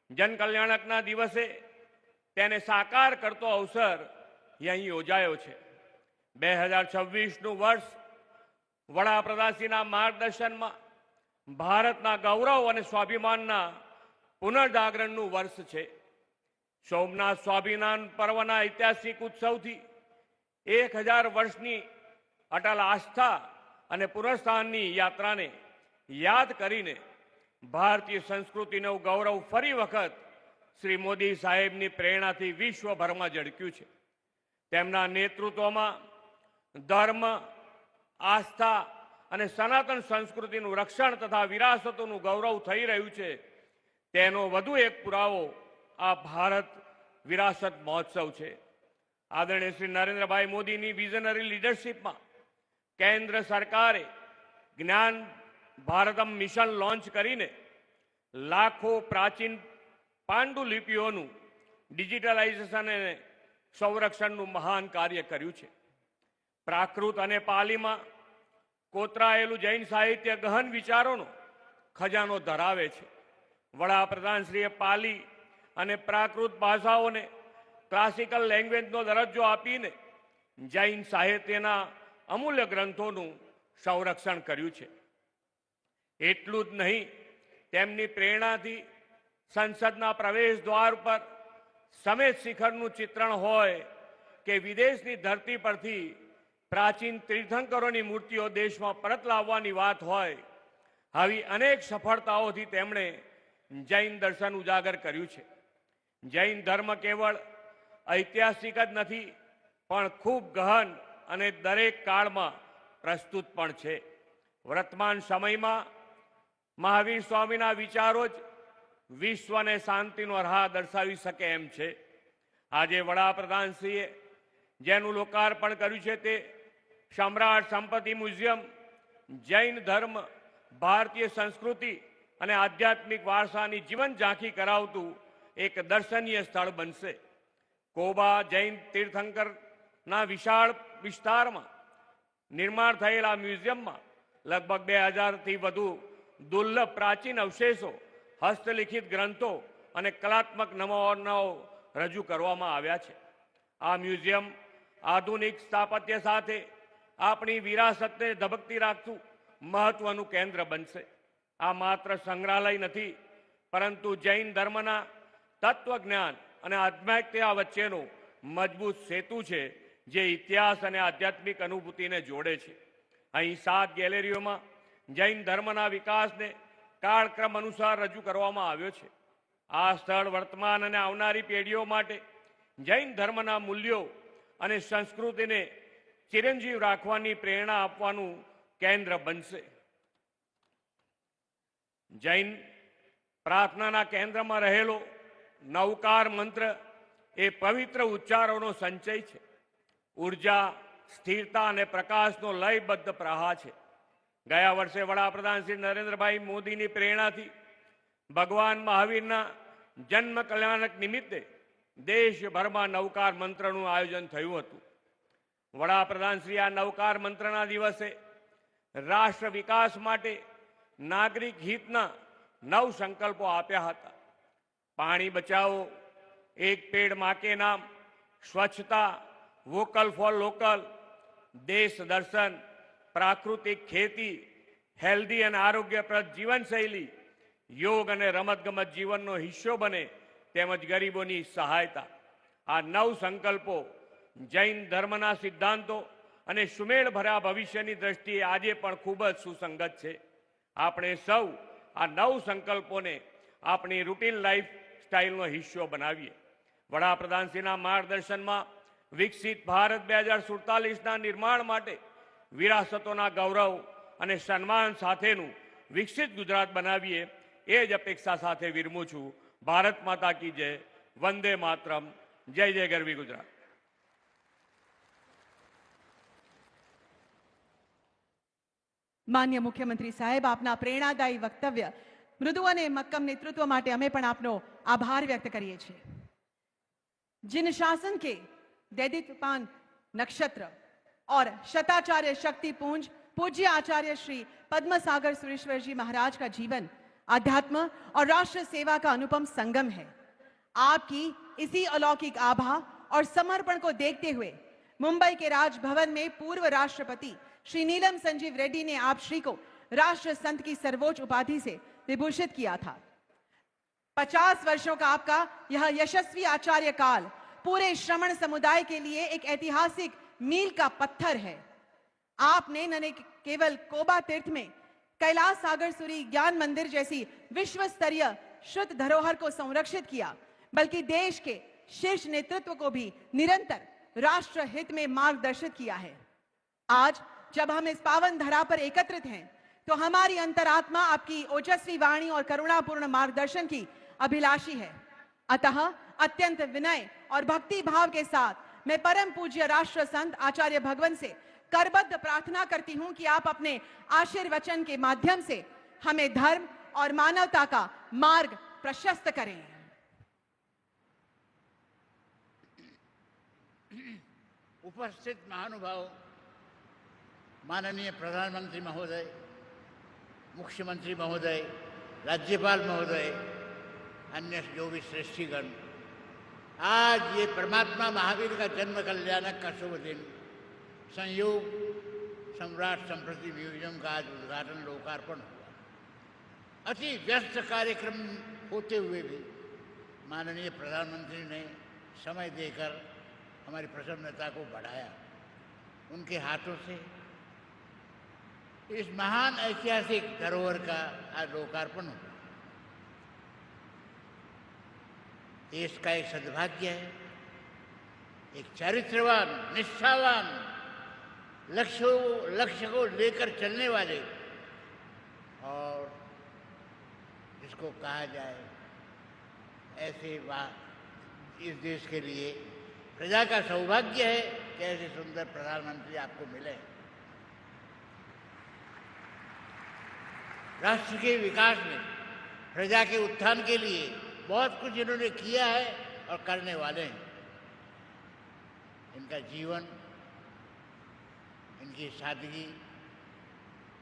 Speaker 6: જનકલ્યાણકના દિવસે તેને સાકાર કરતો અવસર અહીં યોજાયો છે. 2026નું વર્ષ વડાપ્રધાનશ્રીના માર્ગદર્શનમાં ભારતના ગૌરવ અને સ્વાભિમાનના પુનર્જાગરણનું વર્ષ છે. સોમનાથ સ્વાભિમાન પર્વના ઐતિહાસિક ઉત્સવથી 1000 વર્ષની અટલ આસ્થા અને પુનઃસ્થાનની યાત્રાને યાદ કરીને ભારતીય સંસ્કૃતિનું ગૌરવ ફરી વખત શ્રી મોદી સાહેબની પ્રેરણાથી વિશ્વભરમાં ઝળક્યું છે. તેમના નેતૃત્વમાં ધર્મ, આસ્થા અને સનાતન સંસ્કૃતિનું રક્ષણ તથા વિરાસતોનું ગૌરવ થઈ રહ્યું છે. તેનો વધુ એક પુરાવો આ ભારત વિરાસત મહોત્સવ છે. આદરણીય શ્રી નરેન્દ્રભાઈ મોદીની વિઝનરી લીડરશિપમાં કેન્દ્ર સરકારે જ્ઞાન ભારતમ મિશન લોન્ચ કરીને લાખો પ્રાચીન પાંડુલિપિઓનું ડિજિટલાઇઝેશન અને સંરક્ષણનું મહાન કાર્ય કર્યું છે. પ્રાકૃત અને પાલીમાં કોતરાયેલું જૈન સાહિત્ય ગહન વિચારોનો ખજાનો ધરાવે છે. વડાપ્રધાનશ્રીએ પાલી અને પ્રાકૃત ભાષાઓને ક્લાસિકલ લેંગ્વેજનો દરજ્જો આપીને જૈન સાહિત્યના અમૂલ્ય ગ્રંથોનું સંરક્ષણ કર્યું છે. એટલું જ નહીં, તેમની પ્રેરણાથી સંસદના પ્રવેશ દ્વાર પર સમેત શિખરનું ચિત્રણ હોય કે વિદેશની ધરતી પરથી પ્રાચીન તીર્થંકરોની મૂર્તિઓ દેશમાં પરત લાવવાની વાત હોય, આવી અનેક સફળતાઓથી તેમણે જૈન દર્શન ઉજાગર કર્યું છે. જૈન ધર્મ કેવળ ઐતિહાસિક જ નથી પણ ખૂબ ગહન અને દરેક કાળમાં પ્રસ્તુત પણ છે. વર્તમાન સમયમાં મહાવીર સ્વામીના વિચારો જ વિશ્વને શાંતિનો રાહ દર્શાવી શકે એમ છે. આજે વડાપ્રધાનશ્રીએ જેનું લોકાર્પણ કર્યું છે તે સમ્રાટ સંપત્તિ મ્યુઝિયમ જૈન ધર્મ, ભારતીય સંસ્કૃતિ અને આધ્યાત્મિક વારસાની જીવન ઝાંખી કરાવતું એક દર્શનીય સ્થળ બનશે. કોબા જૈન તીર્થંકરના વિશાળ વિસ્તારમાં નિર્માણ થયેલા મ્યુઝિયમમાં લગભગ 2000થી વધુ દુર્લભ પ્રાચીન અવશેષો, હસ્તલિખિત ગ્રંથો અને કલાત્મક નમૂનાઓ રજૂ કરવામાં આવ્યા છે. આ મ્યુઝિયમ આધુનિક સ્થાપત્ય સાથે આપણી વિરાસતને ધબકતી રાખતું મહત્વનું કેન્દ્ર બનશે. આ માત્ર સંગ્રહાલય નથી, પરંતુ જૈન ધર્મના તત્વજ્ઞાન અને આધ્યાત્મિકતા વચ્ચેનો મજબૂત સેતુ છે, જે ઇતિહાસ અને આધ્યાત્મિક અનુભૂતિને જોડે છે. અહીં 7 ગેલેરીઓમાં જૈન ધર્મના વિકાસને કાળક્રમ અનુસાર રજૂ કરવામાં આવ્યો છે. આ સ્થળ વર્તમાન અને આવનારી પેઢીઓ માટે જૈન ધર્મના મૂલ્યો અને સંસ્કૃતિને ચિરંજીવ રાખવાની પ્રેરણા આપવાનું કેન્દ્ર બનશે. જૈન પ્રાર્થનાના કેન્દ્રમાં રહેલો નવકાર મંત્ર એ પવિત્ર ઉચ્ચારોનો સંચય છે. ઉર્જા, સ્થિરતા અને પ્રકાશનો લયબદ્ધ પ્રવાહ છે. ગયા વર્ષે વડાપ્રધાન શ્રી નરેન્દ્રભાઈ મોદીની પ્રેરણાથી ભગવાન મહાવીરના જન્મ કલ્યાણક નિમિત્તે દેશભરમાં નવકાર મંત્રનું આયોજન થયું હતું. વડાપ્રધાન શ્રી આ નવકાર મંત્રના દિવસે રાષ્ટ્ર વિકાસ માટે નાગરિક હિતના 9 સંકલ્પો આપ્યા હતા. પાણી બચાવો, એક પેડ માં કે નામ, સ્વચ્છતા, વોકલ ફોર લોકલ, દેશ દર્શન, પ્રાકૃતિક ખેતી, હેલ્ધી અને આરોગ્યપ્રદ જીવનશૈલી, યોગ અને રમતગમત જીવનનો હિસ્સો બને, તેમજ ગરીબોની સહાયતા. આ 9 સંકલ્પો જૈન ધર્મના સિદ્ધાંતો અને સુમેળ ભર્યા ભવિષ્યની દ્રષ્ટિએ આજે પણ ખૂબ જ સુસંગત છે. આપણે સૌ આ 9 સંકલ્પોને આપણી રૂટીન લાઈફ સ્ટાઇલનો હિસ્સો બનાવીએ. વડાપ્રધાનશ્રીના માર્ગદર્શનમાં વિકસિત ભારત 2047ના નિર્માણ માટે વિરાસતોના ગૌરવ અને સન્માન સાથેનું વિકસિત ગુજરાત બનાવીએ, એ જ અપેક્ષા સાથે વિરમું છું. ભારત માતા કી જય. વંદે માતરમ. જય જય ગરવી ગુજરાત.
Speaker 2: માન્ય મુખ્યમંત્રી સાહેબ, આપના પ્રેરણાદાયી વક્તવ્ય, મૃદુ અને મક્કમ नेतृत्व માટે અમે પણ આપનો આભાર વ્યક્ત કરીએ છીએ. जिन शासन के दैदीप्यमान नक्षत्र और शताचार्य शक्ति पुंज पूज्य आचार्य श्री पद्म सागर सुरेश्वर जी महाराज का जीवन आध्यात्म और राष्ट्र सेवा का अनुपम संगम है. आपकी इसी अलौकिक आभा और समर्पण को देखते हुए मुंबई के राजभवन में पूर्व राष्ट्रपति श्री नीलम संजीव रेड्डी ने आप श्री को राष्ट्र संत की सर्वोच्च उपाधि से विभूषित किया था. 50 वर्षों का आपका यह यशस्वी आचार्य काल पूरे श्रमण समुदाय के लिए एक ऐतिहासिक मील का पत्थर है. आपने न केवल कोबा तीर्थ में कैलाश सागर सूरी ज्ञान मंदिर जैसी विश्व स्तरीय शुद्ध धरोहर को संरक्षित किया, बल्कि देश के शीर्ष नेतृत्व को भी निरंतर राष्ट्र हित में मार्गदर्शित किया है. आज जब हम इस पावन धरा पर एकत्रित हैं, तो हमारी अंतरात्मा आपकी ओजस्वी वाणी और करुणापूर्ण मार्गदर्शन की अभिलाषी है. अतः अत्यंत विनय और भक्ति भाव के साथ मैं परम पूज्य राष्ट्र संत आचार्य भगवान से करबद्ध प्रार्थना करती हूं कि आप अपने आशीर्वचन के माध्यम से हमें धर्म और मानवता का मार्ग प्रशस्त करें.
Speaker 3: उपस्थित महानुभाव, माननीय प्रधानमंत्री महोदय, मुख्यमंत्री महोदय, राज्यपाल महोदय, अन्य जो भी श्रेष्ठीगण, आज ये परमात्मा महावीर का जन्म कल्याणक का शुभ दिन, संयोग सम्राट संप्रति म्यूजियम का आज उद्घाटन लोकार्पण हुआ. अति व्यस्त कार्यक्रम होते हुए भी माननीय प्रधानमंत्री ने समय देकर हमारी प्रसन्नता को बढ़ाया. उनके हाथों से इस महान ऐतिहासिक धरोहर का आज लोकार्पण हुआ. देश का एक सद्भाग्य है, एक चरित्रवान, निष्ठावान, लक्ष्य को लेकर चलने वाले, और जिसको कहा जाए ऐसे इस देश के लिए प्रजा का सौभाग्य है कि ऐसे सुंदर प्रधानमंत्री आपको मिले। राष्ट्र के विकास में, प्रजा के उत्थान के लिए बहुत कुछ इन्होंने किया है और करने वाले हैं। इनका जीवन, इनकी सादगी,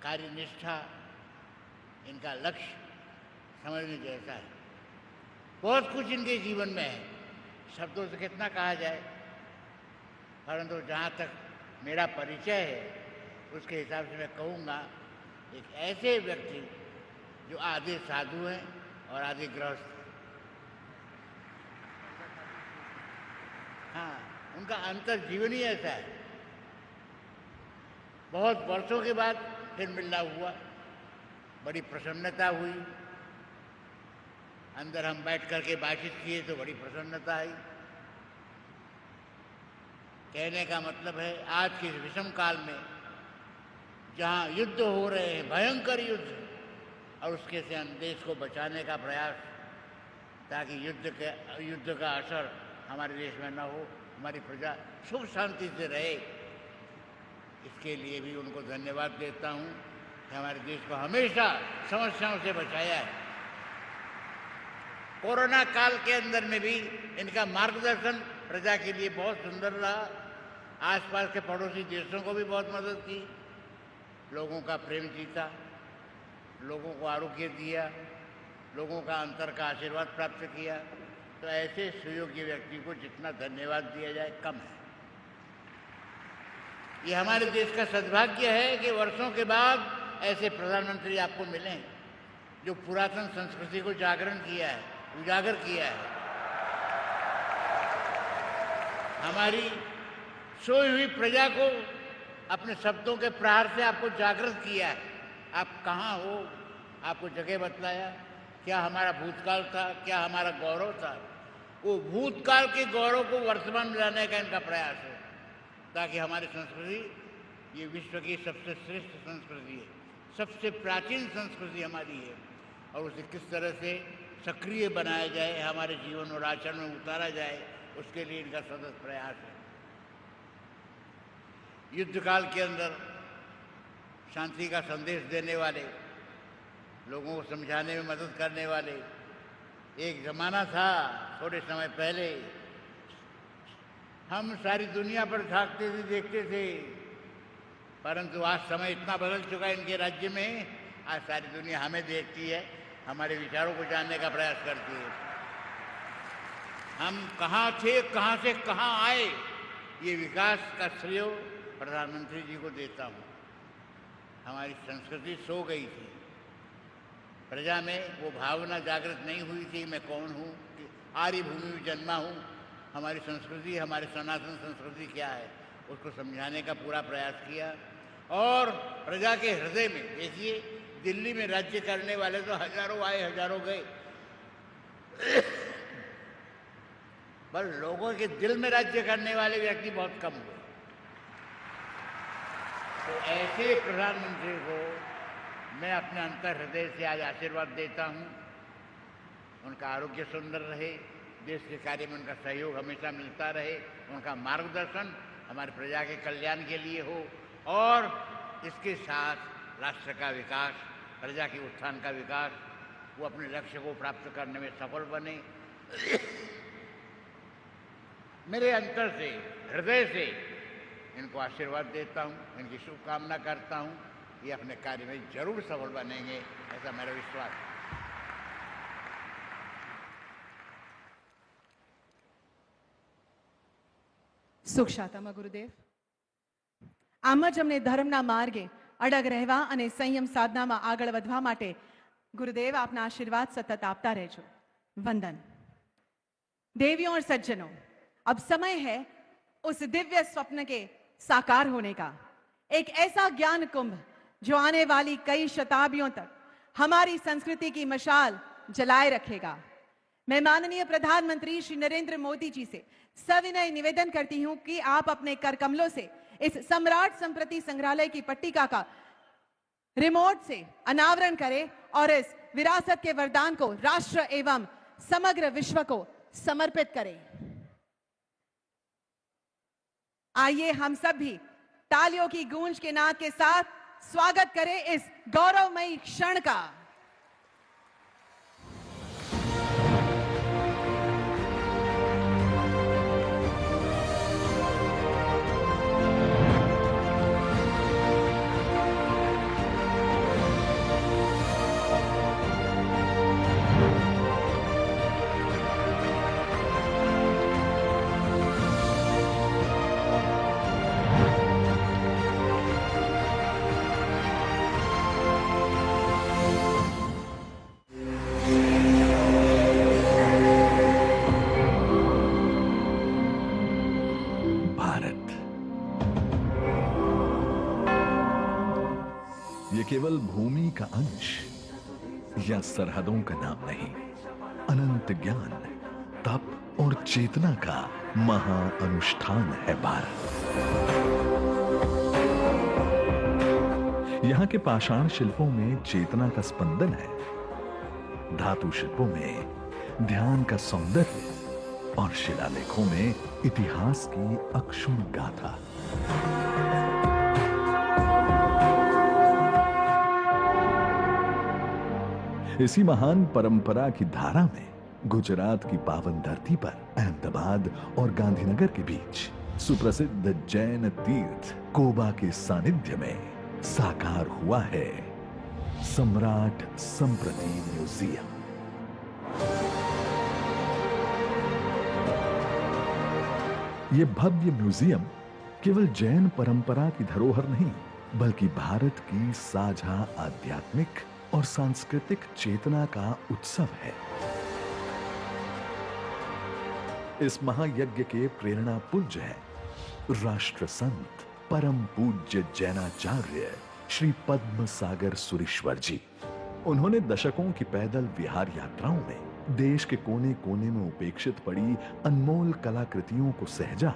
Speaker 3: कार्यनिष्ठा, इनका लक्ष्य समझने जैसा है। बहुत कुछ इनके जीवन में है, शब्दों से कितना कहा जाए, परंतु जहाँ तक मेरा परिचय है उसके हिसाब से मैं कहूँगा, एक ऐसे व्यक्ति जो आधे साधु हैं और आधे गृहस्थ। हाँ, उनका अंतर जीवन ही ऐसा है। बहुत वर्षों के बाद फिर मिलना हुआ, बड़ी प्रसन्नता हुई। अंदर हम बैठ करके बातचीत किए तो बड़ी प्रसन्नता आई। कहने का मतलब है, आज के विषम काल में जहाँ युद्ध हो रहे हैं, भयंकर युद्ध, और उसके से देश को बचाने का प्रयास, ताकि युद्ध का असर हमारे देश में न हो, हमारी प्रजा सुख शांति से रहे, इसके लिए भी उनको धन्यवाद देता हूँ कि हमारे देश को हमेशा समस्याओं से बचाया है। कोरोना काल के अंदर में भी इनका मार्गदर्शन प्रजा के लिए बहुत सुंदर रहा। आसपास के पड़ोसी देशों को भी बहुत मदद की, लोगों का प्रेम जीता, लोगों को आरोग्य दिया, लोगों का अंतर का आशीर्वाद प्राप्त किया। तो ऐसे सुयोग्य व्यक्ति को जितना धन्यवाद दिया जाए कम है। ये हमारे देश का सद्भाग्य है कि वर्षों के बाद ऐसे प्रधानमंत्री आपको मिले जो पुरातन संस्कृति को जागरण किया है, उजागर किया है। हमारी सोई हुई प्रजा को अपने शब्दों के प्रहार से आपको जागृत किया है। आप कहाँ हो, आपको जगह बतलाया। क्या हमारा भूतकाल था, क्या हमारा गौरव था, वो भूतकाल के गौरव को वर्तमान में लाने का इनका प्रयास है, ताकि हमारी संस्कृति ये विश्व की सबसे श्रेष्ठ संस्कृति है, सबसे प्राचीन संस्कृति हमारी है, और उसे किस तरह से सक्रिय बनाया जाए, हमारे जीवन और आचरण में उतारा जाए, उसके लिए इनका सतत प्रयास है। युद्ध काल के अंदर शांति का संदेश देने वाले, लोगों को समझाने में मदद करने वाले। एक जमाना था थोड़े समय पहले, हम सारी दुनिया पर झांकते थे, देखते थे, परंतु आज समय इतना बदल चुका है इनके राज्य में, आज सारी दुनिया हमें देखती है, हमारे विचारों को जानने का प्रयास करती है। हम कहाँ थे, कहाँ से कहाँ आए, ये विकास का श्रेय प्रधानमंत्री जी को देता हूँ। हमारी संस्कृति सो गई थी, प्रजा में वो भावना जागृत नहीं हुई थी, मैं कौन हूँ, आर्य भूमि में जन्मा हूँ, हमारी संस्कृति, हमारी सनातन संस्कृति क्या है, उसको समझाने का पूरा प्रयास किया। और प्रजा के हृदय में, देखिए दिल्ली में राज्य करने वाले तो हजारों आए, हजारों गए, पर लोगों के दिल में राज्य करने वाले व्यक्ति बहुत कम हुए। तो ऐसे प्रधानमंत्री को मैं अपने अंतर हृदय से आज आशीर्वाद देता हूँ। उनका आरोग्य सुंदर रहे, देश के कार्य में उनका सहयोग हमेशा मिलता रहे, उनका मार्गदर्शन हमारे प्रजा के कल्याण के लिए हो, और इसके साथ राष्ट्र का विकास, प्रजा के उत्थान का विकास, वो अपने लक्ष्य को प्राप्त करने में सफल बने। मेरे अंतर से, हृदय से इनको आशीर्वाद देता हूँ, इनकी शुभकामना करता हूँ। ये अपने कार्य में जरूर सफल बनेंगे, ऐसा मेरा विश्वास है।
Speaker 2: સુખ શાતામાં ગુરુદેવ, આમ જ અમને ધર્મના માર્ગે અડગ રહેવા અને સંયમ સાધનામાં આગળ વધવા માટે ગુરુદેવ આપના આશીર્વાદ સતત આપતા રહેજો। વંદન। देवियों और सज्जनों, अब समय है उस दिव्य स्वप्न के साकार होने का, एक ऐसा ज्ञान कुंभ जो आने वाली कई शताब्दियों तक हमारी संस्कृति की मशाल जलाए रखेगा। मैं माननीय प्रधानमंत्री श्री नरेंद्र मोदी जी से सविनय निवेदन करती हूं कि आप अपने कर कमलों से इस सम्राट संप्रति संग्रहालय की पट्टिका का रिमोट से अनावरण करें और इस विरासत के वरदान को राष्ट्र एवं समग्र विश्व को समर्पित करें। आइए हम सब भी तालियों की गूंज के नाद के साथ स्वागत करें इस गौरवमयी क्षण का।
Speaker 7: ये केवल भूमि का अंश या सरहदों का नाम नहीं, अनंत ज्ञान, तप और चेतना का महाअनुष्ठान है भारत। यहां के पाषाण शिल्पों में चेतना का स्पंदन है, धातु शिल्पों में ध्यान का सौंदर्य और शिलालेखों में इतिहास की अक्षुण गाथा। इसी महान परंपरा की धारा में गुजरात की पावन धरती पर अहमदाबाद और गांधीनगर के बीच सुप्रसिद्ध जैन तीर्थ कोबा के सानिध्य में साकार हुआ है सम्राट संप्रति म्यूजियम। ये भव्य म्यूजियम केवल जैन परंपरा की धरोहर नहीं, बल्कि भारत की साझा आध्यात्मिक और सांस्कृतिक चेतना का उत्सव है। इस महायज्ञ के प्रेरणा पुंज है राष्ट्र संत परम पूज्य जैनाचार्य श्री पद्म सागर सुरीश्वर जी। उन्होंने दशकों की पैदल विहार यात्राओं में देश के कोने कोने में उपेक्षित पड़ी अनमोल कलाकृतियों को सहेजा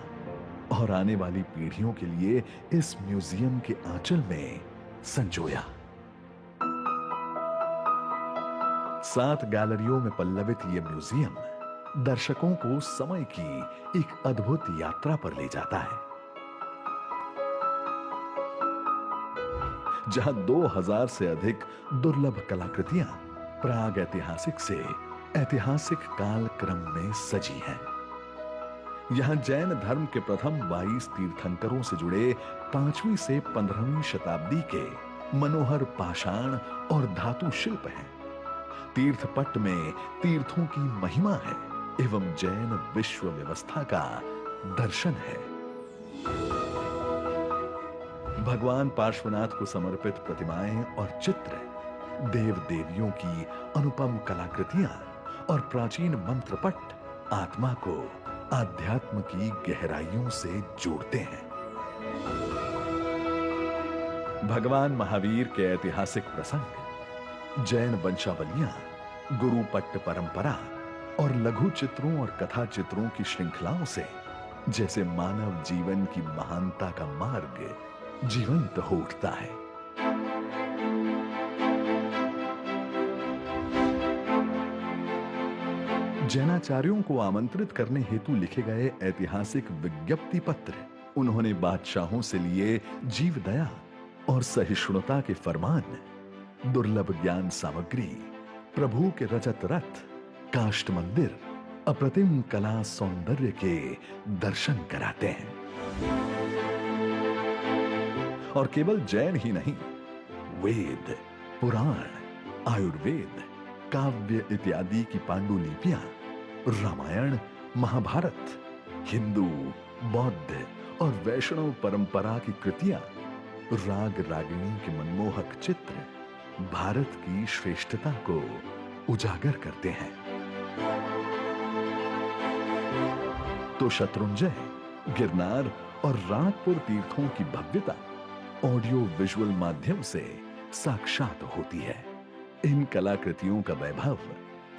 Speaker 7: और आने वाली पीढ़ियों के लिए इस म्यूजियम के आंचल में संजोया। 7 गैलरियों में पल्लवित यह म्यूजियम दर्शकों को समय की एक अद्भुत यात्रा पर ले जाता है, जहां 2000 से अधिक दुर्लभ कलाकृतियां प्राग ऐतिहासिक से ऐतिहासिक काल क्रम में सजी हैं। यहां जैन धर्म के प्रथम 22 तीर्थंकरों से जुड़े 5वीं से 15वीं शताब्दी के मनोहर पाषाण और धातु शिल्प हैं। तीर्थपट्ट में तीर्थों की महिमा है एवं जैन विश्व व्यवस्था का दर्शन है। भगवान पार्श्वनाथ को समर्पित प्रतिमाएं और चित्र, देव देवियों की अनुपम कलाकृतियां और प्राचीन मंत्रपट आत्मा को आध्यात्म की गहराइयों से जोड़ते हैं। भगवान महावीर के ऐतिहासिक प्रसंग, जैन वंशावलियां, गुरुपट्ट परंपरा और लघु चित्रों और कथा चित्रों की श्रृंखलाओं से जैसे मानव जीवन की महानता का मार्ग जीवंत हो उठता है। जैनाचार्यों को आमंत्रित करने हेतु लिखे गए ऐतिहासिक विज्ञप्ति पत्र उन्होंने बादशाहों से लिए जीव दया और सहिष्णुता के फरमान, दुर्लभ ज्ञान सामग्री, प्रभु के रजत रथ, काष्ठ मंदिर, अप्रतिम कला सौंदर्य के दर्शन कराते हैं। और केवल जैन ही नहीं, वेद, पुराण, आयुर्वेद, काव्य इत्यादि की पांडुलिपियां, रामायण, महाभारत, हिंदू, बौद्ध और वैष्णव परंपरा की कृतियां, राग रागिणी के मनमोहक चित्र भारत की श्रेष्ठता को उजागर करते हैं। तो शत्रुंजय, गिरनार और राणकपुर तीर्थों की भव्यता ऑडियो विजुअल माध्यम से साक्षात होती है। इन कलाकृतियों का वैभव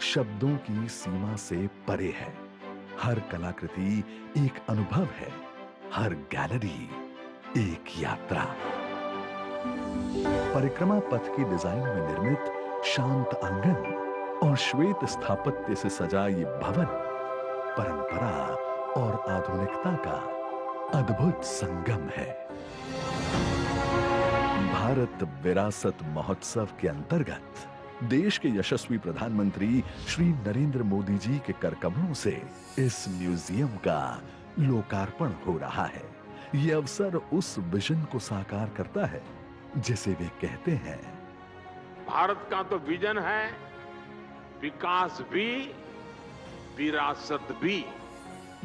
Speaker 7: शब्दों की सीमा से परे है। हर कलाकृति एक अनुभव है, हर गैलरी एक यात्रा। परिक्रमा पथ की डिजाइन में निर्मित शांत आंगन और श्वेत स्थापत्य से सजा ये भवन परंपरा और आधुनिकता का अद्भुत संगम है। भारत विरासत महोत्सव के अंतर्गत देश के यशस्वी प्रधानमंत्री श्री नरेंद्र मोदी जी के करकमलों से इस म्यूजियम का लोकार्पण हो रहा है। यह अवसर उस विजन को साकार करता है जिसे वे कहते हैं,
Speaker 8: भारत का तो विजन है विकास भी विरासत भी।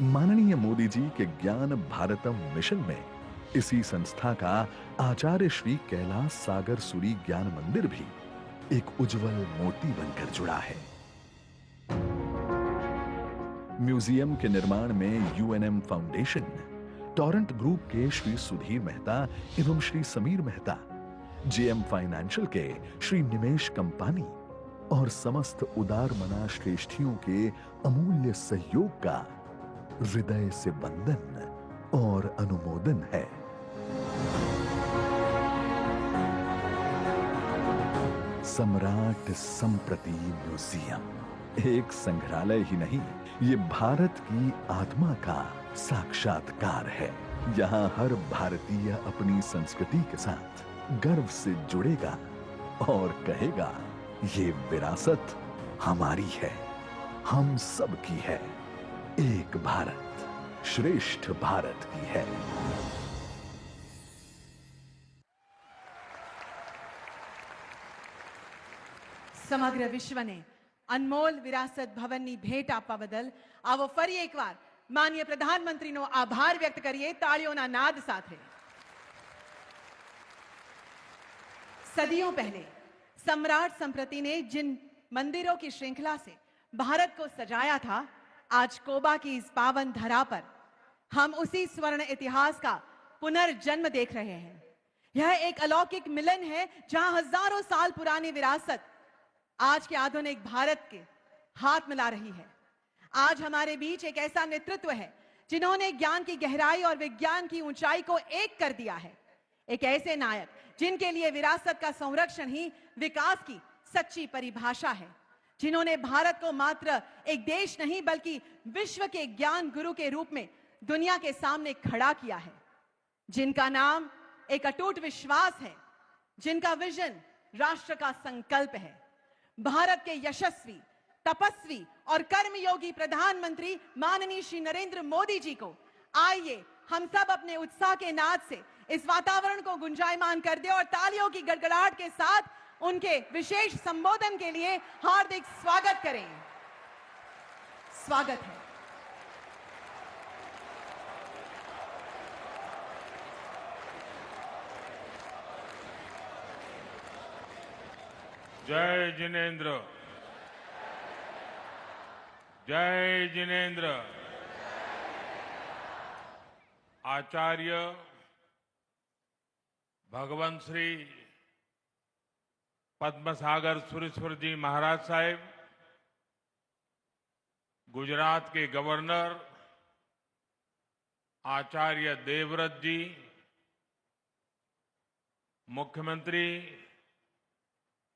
Speaker 7: माननीय मोदी जी के ज्ञान भारतम मिशन में इसी संस्था का आचार्य श्री कैलाश सागर सूरी ज्ञान मंदिर भी एक उज्जवल मोती बनकर जुड़ा है। म्यूजियम के निर्माण में यूएनएम फाउंडेशन, टॉरेंट ग्रुप के श्री सुधीर मेहता एवं श्री समीर मेहता, जेएम फाइनेंशियल के श्री निमेश कंपानी और समस्त उदार मना श्रेष्ठियों के अमूल्य सहयोग का हृदय से वंदन और अनुमोदन है। सम्राट संप्रति म्यूजियम एक संग्रहालय ही नहीं, ये भारत की आत्मा का साक्षात्कार है। यहाँ हर भारतीय अपनी संस्कृति के साथ गर्व से जुड़ेगा और कहेगा, ये विरासत हमारी है, हम सब की है। एक भारत श्रेष्ठ भारत की है।
Speaker 2: સમગ્ર વિશ્વને અનમોલ વિરાસત ભવનની ભેટ આપવા બદલ આવો ફરી એકવાર માનનીય પ્રધાનમંત્રીનો આભાર વ્યક્ત કરીએ તાળીઓના નાદ સાથે। सदियों पहले सम्राट संप्रति ने जिन मंदिरों की श्रृंखला से भारत को सजाया था, आज कोबा की इस पावन धरा पर हम उसी स्वर्ण इतिहास का पुनर्जन्म देख रहे हैं। यह एक अलौकिक मिलन है जहां हजारों साल पुरानी विरासत आज के आधुनिक भारत के हाथ मिला रही है। आज हमारे बीच एक ऐसा नेतृत्व है जिन्होंने ज्ञान की गहराई और विज्ञान की ऊंचाई को एक कर दिया है। एक ऐसे नायक जिनके लिए विरासत का संरक्षण ही विकास की सच्ची परिभाषा है, जिन्होंने भारत को मात्र एक देश नहीं बल्कि विश्व के ज्ञान गुरु के रूप में दुनिया के सामने खड़ा किया है, जिनका नाम एक अटूट विश्वास है, जिनका विजन राष्ट्र का संकल्प है। भारत के यशस्वी, तपस्वी और कर्मयोगी प्रधानमंत्री माननीय श्री नरेंद्र मोदी जी को आइए हम सब अपने उत्साह के नाद से इस वातावरण को गुंजायमान कर दे और तालियों की गड़गड़ाहट के साथ उनके विशेष संबोधन के लिए हार्दिक स्वागत करें। स्वागत है।
Speaker 8: जय जिनेंद्र, जय जिनेंद्र। आचार्य भगवान श्री पद्मसागर सुरेश्वर जी महाराज साहेब, गुजरात के गवर्नर आचार्य देवव्रत जी, मुख्यमंत्री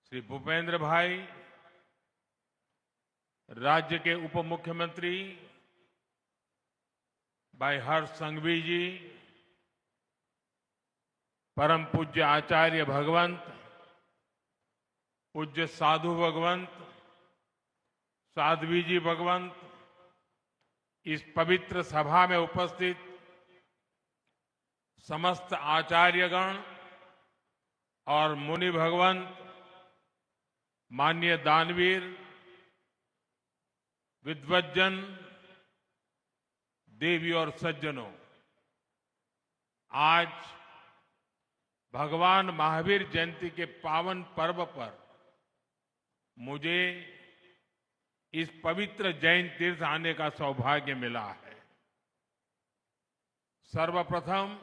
Speaker 8: श्री भूपेंद्र भाई, राज्य के उप मुख्यमंत्री भाई हर्ष संघवी जी, परम पूज्य आचार्य भगवंत, पूज्य साधु भगवंत, साध्वी जी भगवंत, इस पवित्र सभा में उपस्थित समस्त आचार्यगण और मुनि भगवंत, माननीय दानवीर, विद्वज्जन, देवी और सज्जनों, आज भगवान महावीर जयंती के पावन पर्व पर मुझे इस पवित्र जैन तीर्थ आने का सौभाग्य मिला है। सर्वप्रथम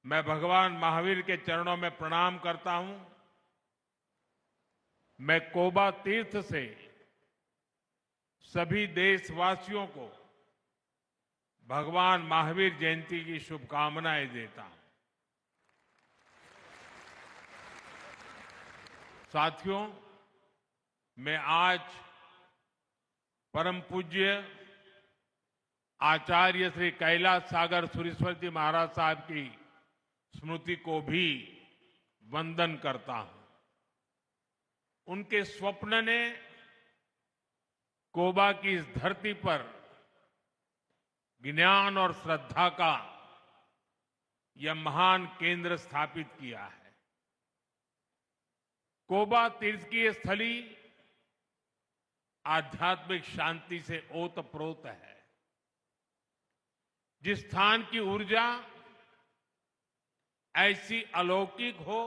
Speaker 8: मैं भगवान महावीर के चरणों में प्रणाम करता हूं। मैं कोबा तीर्थ से सभी देशवासियों को भगवान महावीर जयंती की शुभकामनाएं देता हूं। साथियों, मैं आज परम पूज्य आचार्य श्री कैलाश सागर सुरेश्वर जी महाराज साहब की स्मृति को भी वंदन करता हूं। उनके स्वप्न ने कोबा की इस धरती पर ज्ञान और श्रद्धा का यह महान केंद्र स्थापित किया है। कोबा तीर्थ की यह स्थली आध्यात्मिक शांति से ओतप्रोत है। जिस स्थान की ऊर्जा ऐसी अलौकिक हो,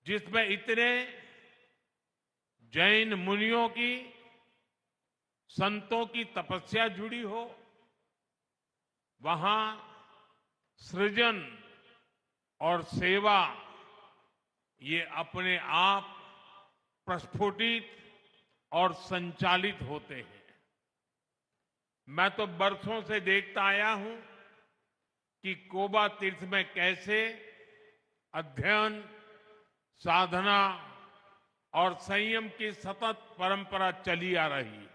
Speaker 8: जिसमें इतने जैन मुनियों की, संतों की तपस्या जुड़ी हो, वहां सृजन और सेवा ये अपने आप प्रस्फुटित और संचालित होते हैं। मैं तो बरसों से देखता आया हूं कि कोबा तीर्थ में कैसे अध्ययन, साधना और संयम की सतत परंपरा चली आ रही है।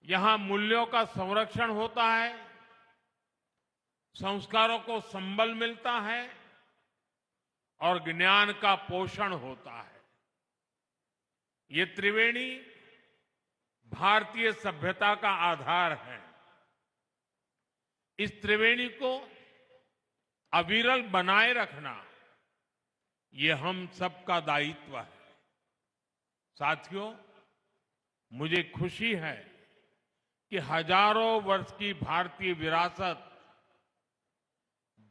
Speaker 8: यहां मूल्यों का संरक्षण होता है, संस्कारों को संबल मिलता है और ज्ञान का पोषण होता है। ये त्रिवेणी भारतीय सभ्यता का आधार है। इस त्रिवेणी को अविरल बनाए रखना ये हम सबका दायित्व है। साथियों, मुझे खुशी है कि हजारों वर्ष की भारतीय विरासत,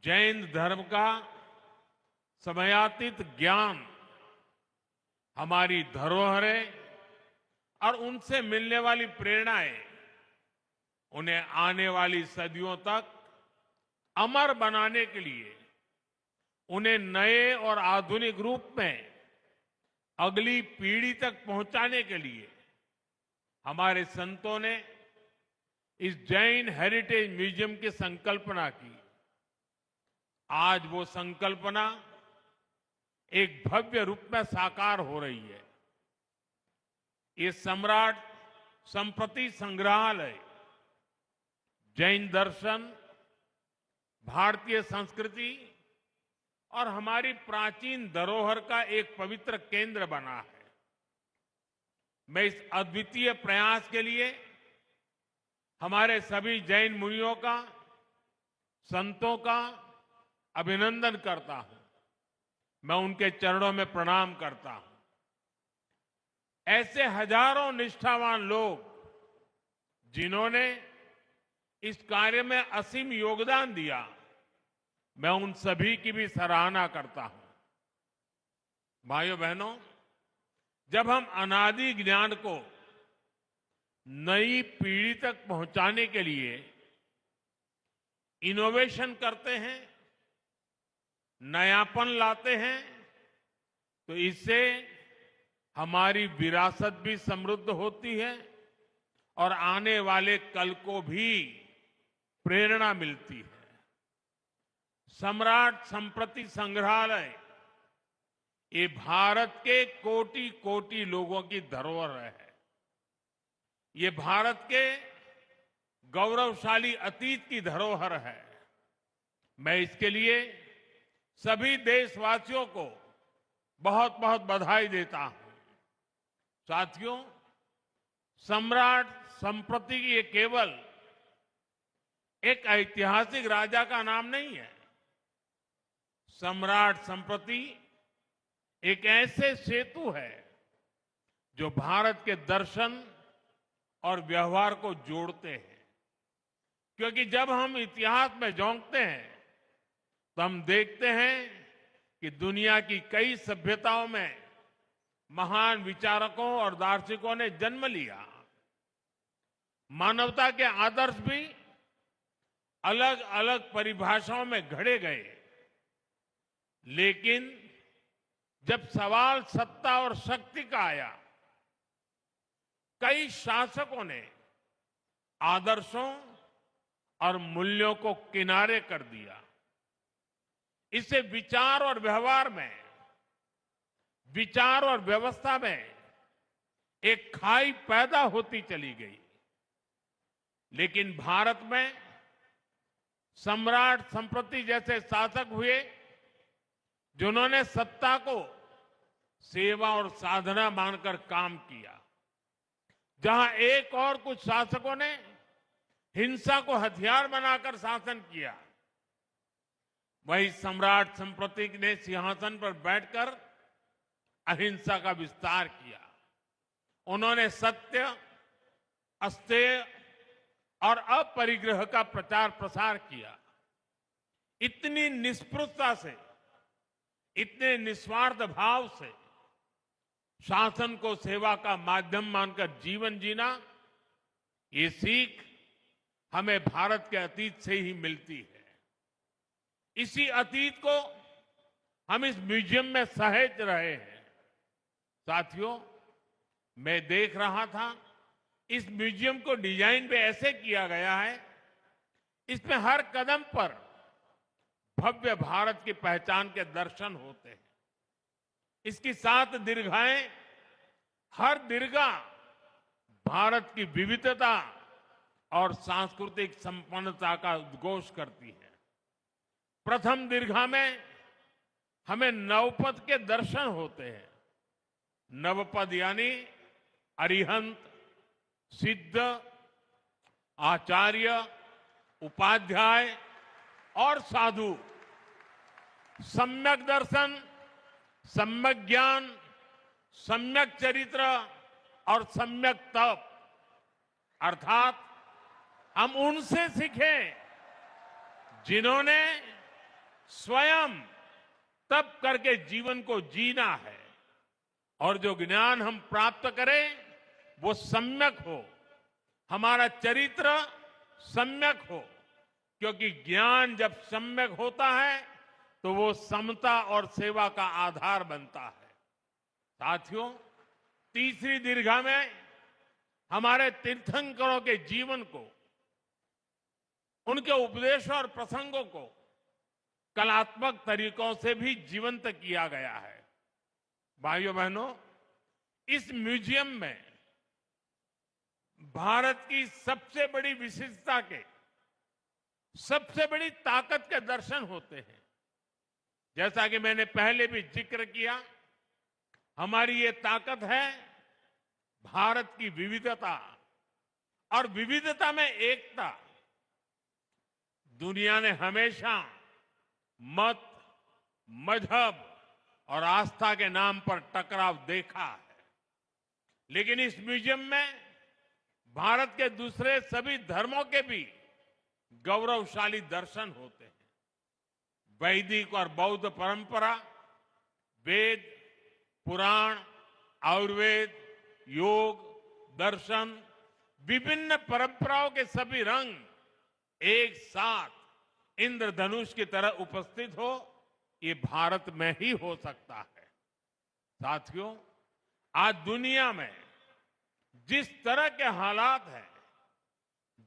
Speaker 8: जैन धर्म का समयातीत ज्ञान, हमारी धरोहरें और उनसे मिलने वाली प्रेरणाएं उन्हें आने वाली सदियों तक अमर बनाने के लिए, उन्हें नए और आधुनिक रूप में अगली पीढ़ी तक पहुंचाने के लिए हमारे संतों ने इस जैन हेरिटेज म्यूजियम की संकल्पना की। आज वो संकल्पना एक भव्य रूप में साकार हो रही है। ये सम्राट संप्रति संग्रहालय जैन दर्शन, भारतीय संस्कृति और हमारी प्राचीन धरोहर का एक पवित्र केंद्र बना है। मैं इस अद्वितीय प्रयास के लिए हमारे सभी जैन मुनियों का, संतों का अभिनंदन करता हूं। मैं उनके चरणों में प्रणाम करता हूं। ऐसे हजारों निष्ठावान लोग जिन्होंने इस कार्य में असीम योगदान दिया, मैं उन सभी की भी सराहना करता हूं। भाइयों बहनों, जब हम अनादि ज्ञान को नई पीढ़ी तक पहुंचाने के लिए इनोवेशन करते हैं, नयापन लाते हैं, तो इससे हमारी विरासत भी समृद्ध होती है और आने वाले कल को भी प्रेरणा मिलती है। सम्राट संप्रति संग्रहालय ये भारत के कोटि कोटि लोगों की धरोहर है। ये भारत के गौरवशाली अतीत की धरोहर है। मैं इसके लिए सभी देशवासियों को बहुत बहुत बधाई देता हूं। साथियों, सम्राट संप्रति ये केवल एक ऐतिहासिक राजा का नाम नहीं है। सम्राट संप्रति एक ऐसे सेतु है जो भारत के दर्शन और व्यवहार को जोड़ते हैं। क्योंकि जब हम इतिहास में झोंकते हैं तो हम देखते हैं कि दुनिया की कई सभ्यताओं में महान विचारकों और दार्शनिकों ने जन्म लिया। मानवता के आदर्श भी अलग अलग परिभाषाओं में घड़े गए, लेकिन जब सवाल सत्ता और शक्ति का आया, कई शासकों ने आदर्शों और मूल्यों को किनारे कर दिया। इससे विचार और व्यवहार में, विचार और व्यवस्था में एक खाई पैदा होती चली गई। लेकिन भारत में सम्राट संप्रति जैसे शासक हुए जिन्होंने सत्ता को सेवा और साधना मानकर काम किया। जहां एक और कुछ शासकों ने हिंसा को हथियार बनाकर शासन किया, वही सम्राट संप्रति ने सिंहासन पर बैठकर अहिंसा का विस्तार किया। उन्होंने सत्य, अस्तेय और अपरिग्रह का प्रचार प्रसार किया। इतनी निष्पृहता से, इतने निस्वार्थ भाव से शासन को सेवा का माध्यम मानकर जीवन जीना, ये सीख हमें भारत के अतीत से ही मिलती है। इसी अतीत को हम इस म्यूजियम में सहेज रहे हैं। साथियों, मैं देख रहा था, इस म्यूजियम को डिजाइन भी ऐसे किया गया है, इसमें हर कदम पर भव्य भारत की पहचान के दर्शन होते हैं। इसकी 7 दीर्घाएं, हर दीर्घा भारत की विविधता और सांस्कृतिक संपन्नता का उद्घोष करती है। प्रथम दीर्घा में हमें नवपद के दर्शन होते हैं। नवपद यानी अरिहंत, सिद्ध, आचार्य, उपाध्याय और साधु। सम्यक दर्शन, सम्यक ज्ञान, सम्यक चरित्र और सम्यक तप, अर्थात हम उनसे सीखें जिन्होंने स्वयं तप करके जीवन को जीना है, और जो ज्ञान हम प्राप्त करें वो सम्यक हो, हमारा चरित्र सम्यक हो, क्योंकि ज्ञान जब सम्यक होता है तो वो समता और सेवा का आधार बनता है। साथियों, तीसरी दीर्घा में हमारे तीर्थंकरों के जीवन को, उनके उपदेशों और प्रसंगों को कलात्मक तरीकों से भी जीवंत किया गया है। भाइयों बहनों, इस म्यूजियम में भारत की सबसे बड़ी विशिष्टता के, सबसे बड़ी ताकत के दर्शन होते हैं। जैसा कि मैंने पहले भी जिक्र किया, हमारी ये ताकत है भारत की विविधता, और विविधता में एकता। दुनिया ने हमेशा मत, मजहब और आस्था के नाम पर टकराव देखा है, लेकिन इस म्यूजियम में भारत के दूसरे सभी धर्मों के भी गौरवशाली दर्शन होते हैं। वैदिक और बौद्ध परंपरा, वेद, पुराण, आयुर्वेद, योग, दर्शन, विभिन्न परंपराओं के सभी रंग एक साथ इंद्रधनुष की तरह उपस्थित हो, ये भारत में ही हो सकता है। साथियों, आज दुनिया में जिस तरह के हालात हैं,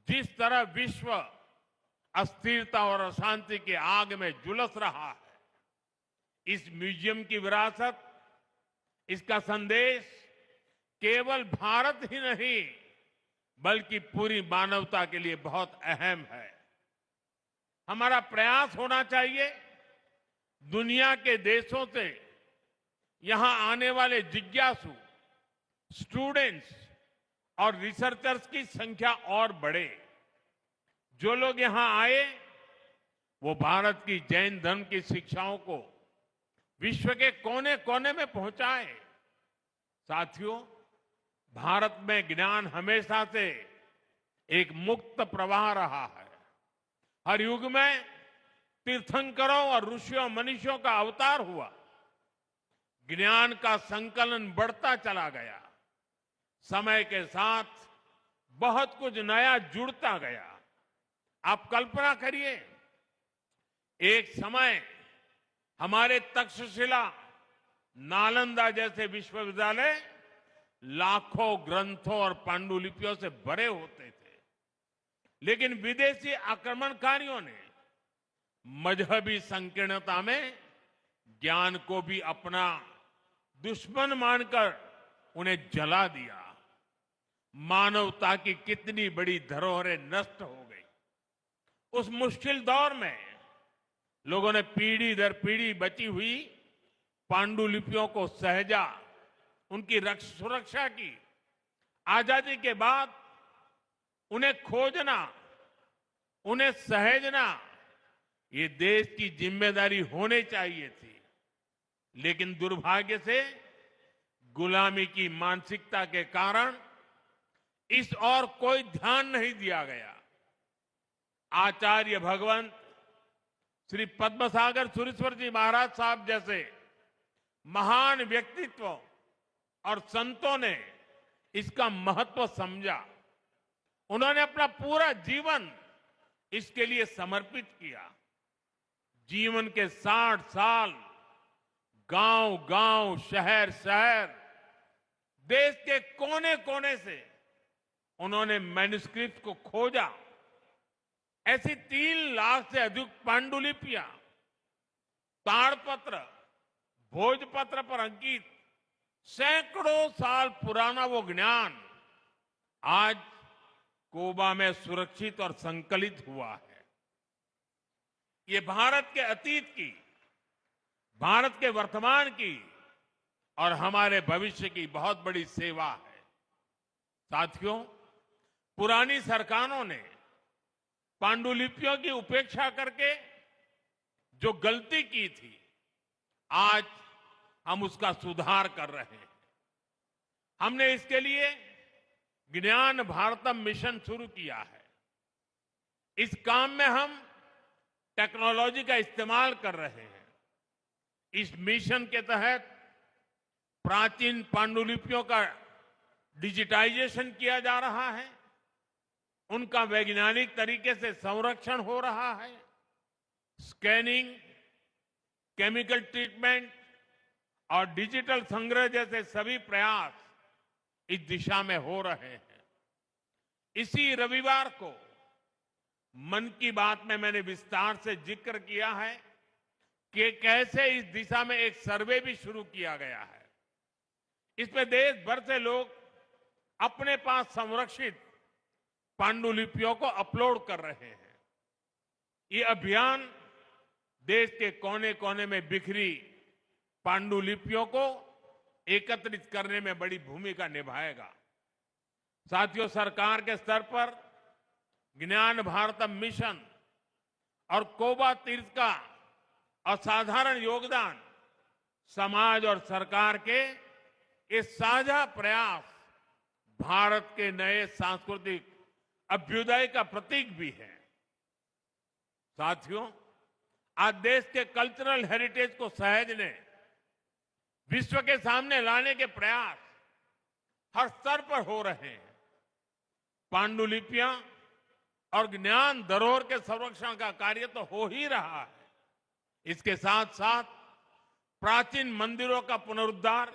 Speaker 8: जिस तरह विश्व अस्थिरता और अशांति की आग में झुलस रहा है, इस म्यूजियम की विरासत, इसका संदेश केवल भारत ही नहीं बल्कि पूरी मानवता के लिए बहुत अहम है। हमारा प्रयास होना चाहिए दुनिया के देशों से यहां आने वाले जिज्ञासु, स्टूडेंट्स और रिसर्चर्स की संख्या और बढ़े। जो लोग यहां आए वो भारत की जैन धर्म की शिक्षाओं को विश्व के कोने कोने में पहुंचाए। साथियों, भारत में ज्ञान हमेशा से एक मुक्त प्रवाह रहा है। हर युग में तीर्थंकरों और ऋषियों मनीषियों का अवतार हुआ, ज्ञान का संकलन बढ़ता चला गया। समय के साथ बहुत कुछ नया जुड़ता गया। आप कल्पना करिए, एक समय हमारे तक्षशिला, नालंदा जैसे विश्वविद्यालय लाखों ग्रंथों और पांडुलिपियों से भरे होते थे, लेकिन विदेशी आक्रमणकारियों ने मजहबी संकीर्णता में ज्ञान को भी अपना दुश्मन मानकर उन्हें जला दिया। मानवता की कितनी बड़ी धरोहरें नष्ट हो गई। उस मुश्किल दौर में लोगों ने पीढ़ी दर पीढ़ी बची हुई पांडुलिपियों को सहेजा, उनकी सुरक्षा की। आजादी के बाद उन्हें खोजना, उन्हें सहेजना ये देश की जिम्मेदारी होनी चाहिए थी, लेकिन दुर्भाग्य से गुलामी की मानसिकता के कारण इस और कोई ध्यान नहीं दिया गया। आचार्य भगवंत श्री पद्मसागर सुरेश्वर जी महाराज साहब जैसे महान व्यक्तित्व और संतों ने इसका महत्व समझा। उन्होंने अपना पूरा जीवन इसके लिए समर्पित किया। जीवन के 60 साल गांव गांव, शहर शहर, देश के कोने कोने से उन्होंने मैन्युस्क्रिप्ट को खोजा। ऐसी 3 लाख से अधिक पांडुलिपियां, ताड़पत्र, भोजपत्र पर अंकित सैकड़ों साल पुराना वो ज्ञान आज कोबा में सुरक्षित और संकलित हुआ है। ये भारत के अतीत की, भारत के वर्तमान की और हमारे भविष्य की बहुत बड़ी सेवा है। साथियों, पुरानी सरकारों ने पांडुलिपियों की उपेक्षा करके जो गलती की थी, आज हम उसका सुधार कर रहे हैं। हमने इसके लिए ज्ञान भारतम मिशन शुरू किया है। इस काम में हम टेक्नोलॉजी का इस्तेमाल कर रहे हैं। इस मिशन के तहत प्राचीन पांडुलिपियों का डिजिटाइजेशन किया जा रहा है, उनका वैज्ञानिक तरीके से संरक्षण हो रहा है। स्कैनिंग, केमिकल ट्रीटमेंट और डिजिटल संग्रह जैसे सभी प्रयास इस दिशा में हो रहे हैं। इसी रविवार को मन की बात में मैंने विस्तार से जिक्र किया है कि कैसे इस दिशा में एक सर्वे भी शुरू किया गया है। इसमें देश भर से लोग अपने पास संरक्षित पांडुलिपियों को अपलोड कर रहे हैं। ये अभियान देश के कोने कोने में बिखरी पांडुलिपियों को एकत्रित करने में बड़ी भूमिका निभाएगा। साथियों, सरकार के स्तर पर ज्ञान भारतम मिशन और कोबा तीर्थ का असाधारण योगदान, समाज और सरकार के ये साझा प्रयास भारत के नए सांस्कृतिक अभ्युदय का प्रतीक भी है। साथियों, आज देश के कल्चरल हेरिटेज को सहेजने, विश्व के सामने लाने के प्रयास हर स्तर पर हो रहे हैं। पांडुलिपियां और ज्ञान धरोहर के संरक्षण का कार्य तो हो ही रहा है। इसके साथ साथ प्राचीन मंदिरों का पुनरुद्धार,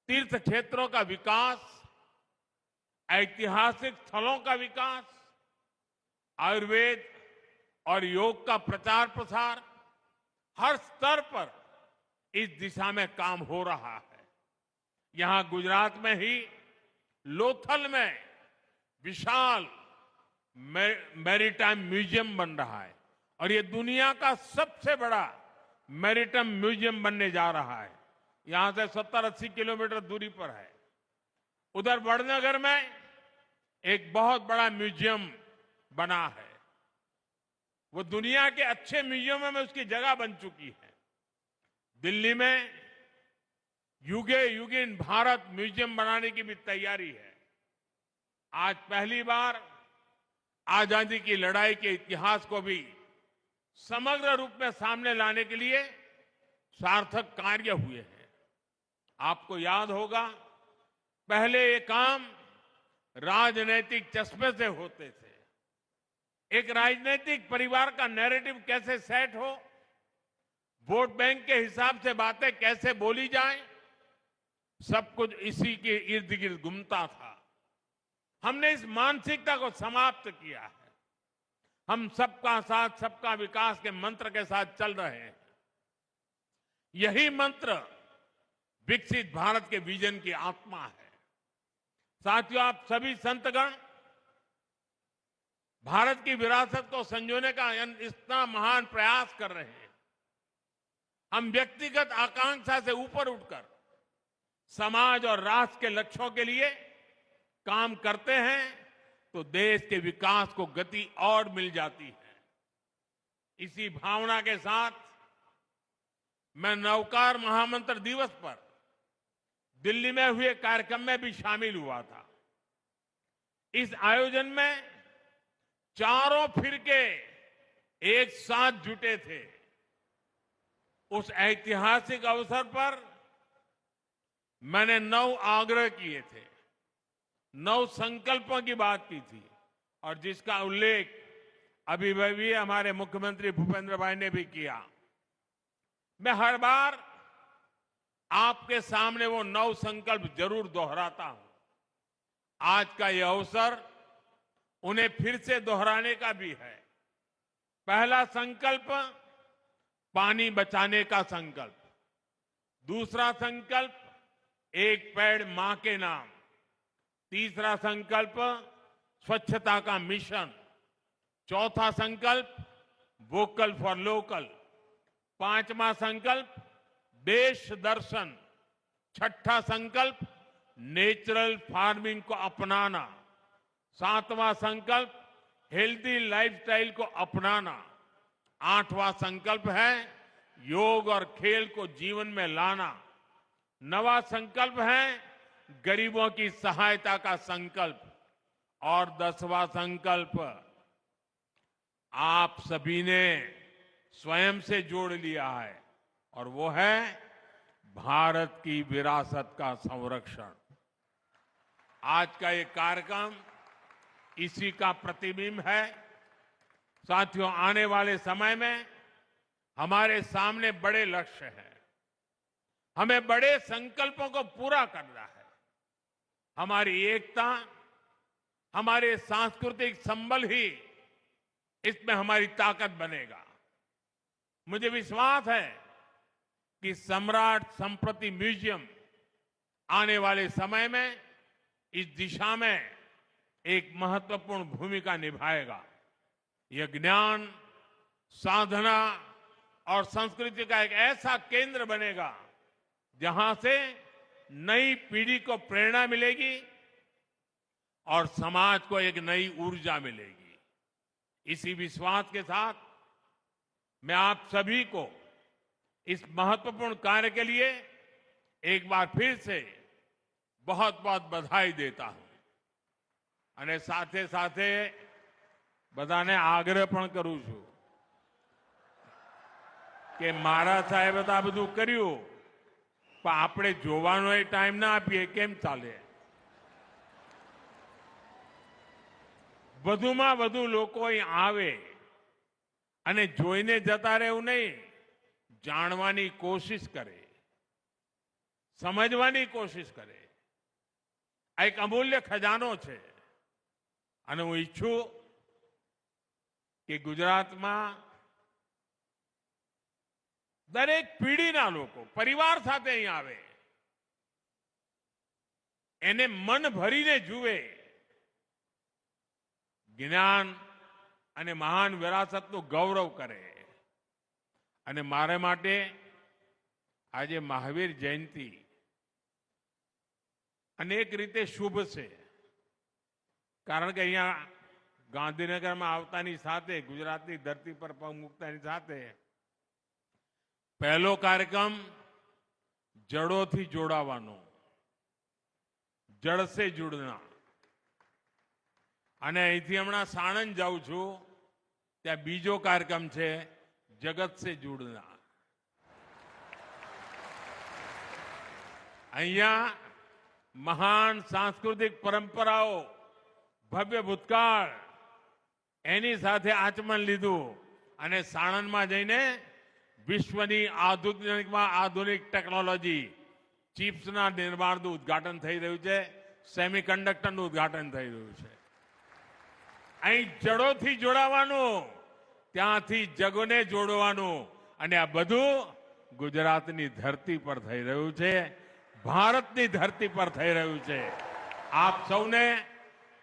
Speaker 8: तीर्थ क्षेत्रों का विकास, ऐतिहासिक स्थलों का विकास, आयुर्वेद और योग का प्रचार प्रसार, हर स्तर पर इस दिशा में काम हो रहा है। यहां गुजरात में ही लोथल में विशाल मैरीटाइम म्यूजियम बन रहा है और ये दुनिया का सबसे बड़ा मैरीटाइम म्यूजियम बनने जा रहा है। यहां से 70-80 किलोमीटर दूरी पर है। उधर वडनगर में एक बहुत बड़ा म्यूजियम बना है। वो दुनिया के अच्छे म्यूजियमों में उसकी जगह बन चुकी है। दिल्ली में युगे युगिन भारत म्यूजियम बनाने की भी तैयारी है। आज पहली बार आजादी की लड़ाई के इतिहास को भी समग्र रूप में सामने लाने के लिए सार्थक कार्य हुए हैं। आपको याद होगा, पहले ये काम राजनीतिक चश्मे से होते थे। एक राजनीतिक परिवार का नैरेटिव कैसे सेट हो, वोट बैंक के हिसाब से बातें कैसे बोली जाए, सब कुछ इसी के इर्द गिर्द घूमता था। हमने इस मानसिकता को समाप्त किया है। हम सबका साथ, सबका विकास के मंत्र के साथ चल रहे हैं। यही मंत्र विकसित भारत के विजन की आत्मा है। साथियों, आप सभी संतगण भारत की विरासत को संजोने का इतना महान प्रयास कर रहे हैं। हम व्यक्तिगत आकांक्षा से ऊपर उठकर समाज और राष्ट्र के लक्ष्यों के लिए काम करते हैं तो देश के विकास को गति और मिल जाती है। इसी भावना के साथ मैं नवकार महामंत्र दिवस पर दिल्ली में हुए कार्यक्रम में भी शामिल हुआ था। इस आयोजन में चारों फिरके एक साथ जुटे थे। उस ऐतिहासिक अवसर पर मैंने 9 आग्रह किए थे, 9 संकल्पों की बात की थी और जिसका उल्लेख अभी हमारे मुख्यमंत्री भूपेंद्र भाई ने भी किया। मैं हर बार आपके सामने वो 9 संकल्प जरूर दोहराता हूं। आज का यह अवसर उन्हें फिर से दोहराने का भी है। पहला संकल्प पानी बचाने का संकल्प, दूसरा संकल्प एक पेड़ मां के नाम, तीसरा संकल्प स्वच्छता का मिशन, चौथा संकल्प वोकल फॉर लोकल, पांचवा संकल्प देश दर्शन, छठा संकल्प नेचुरल फार्मिंग को अपनाना, सातवां संकल्प हेल्दी लाइफस्टाइल को अपनाना, आठवां संकल्प है योग और खेल को जीवन में लाना, नवा संकल्प है गरीबों की सहायता का संकल्प और 10वां संकल्प आप सभी ने स्वयं से जोड़ लिया है और वो है भारत की विरासत का संरक्षण। आज का ये कार्यक्रम इसी का प्रतिबिंब है। साथियों, आने वाले समय में हमारे सामने बड़े लक्ष्य हैं। हमें बड़े संकल्पों को पूरा करना है। हमारी एकता, हमारे सांस्कृतिक संबल ही इसमें हमारी ताकत बनेगा। मुझे विश्वास है कि सम्राट संस्कृति म्यूजियम आने वाले समय में इस दिशा में एक महत्वपूर्ण भूमिका निभाएगा। यह ज्ञान, साधना और संस्कृति का एक ऐसा केंद्र बनेगा जहां से नई पीढ़ी को प्रेरणा मिलेगी और समाज को एक नई ऊर्जा मिलेगी। इसी विश्वास के साथ मैं आप सभी को इस महत्वपूर्ण कार्य के लिए एक बार फिर से बहुत बहुत बधाई देता हूं અને સાથે સાથે બધાને આગ્રહ પણ કરું છું કે મારા સાહેબે તો આ બધું કર્યું પણ આપણે જોવાનો એ ટાઈમ ના આપીએ કેમ ચાલે? વધુમાં વધુ લોકો અહીં આવે અને જોઈને જતા રહેવું નહીં, જાણવાની કોશિશ કરે, સમજવાની કોશિશ કરે। આ એક અમૂલ્ય ખજાનો છે અને હું ઈચ્છું કે ગુજરાતમાં દરેક પીઢીના લોકો પરિવાર સાથે અહીં આવે, એને મન ભરીને જુએ, જ્ઞાન અને મહાન વિરાસતનું ગૌરવ કરે। અને મારે માટે આજે મહાવીર જયંતિ અનેક રીતે શુભ છે, કારણ કે અહીંયા ગાંધીનગરમાં આવતાની સાથે ગુજરાતની ધરતી પર પગ મૂકતાની સાથે પહેલો કાર્યક્રમ જડોથી જોડાવાનો, જડ સે जुड़ना। અને અહીંથી હમણાં સાણંદ જાઉં છું, ત્યાં બીજો કાર્યક્રમ છે જગત સે जुड़ना। અહીંયા મહાન સાંસ્કૃતિક પરંપરાઓ, ભવ્ય ભૂતકાળ એની સાથે આચમન લીધું અને સાણંદમાં જઈને વિશ્વની આધુનિકમાં આધુનિક ટેકનોલોજી ચિપ્સના નિર્માણનું ઉદ્ઘાટન થઈ રહ્યું છે, સેમિકન્ડક્ટરનું ઉદ્ઘાટન થઈ રહ્યું છે। અહીં જડોથી જોડાવાનું, ત્યાંથી જગોને જોડવાનું અને આ બધું ગુજરાતની ધરતી પર થઈ રહ્યું છે, ભારતની ધરતી પર થઈ રહ્યું છે। आप सबने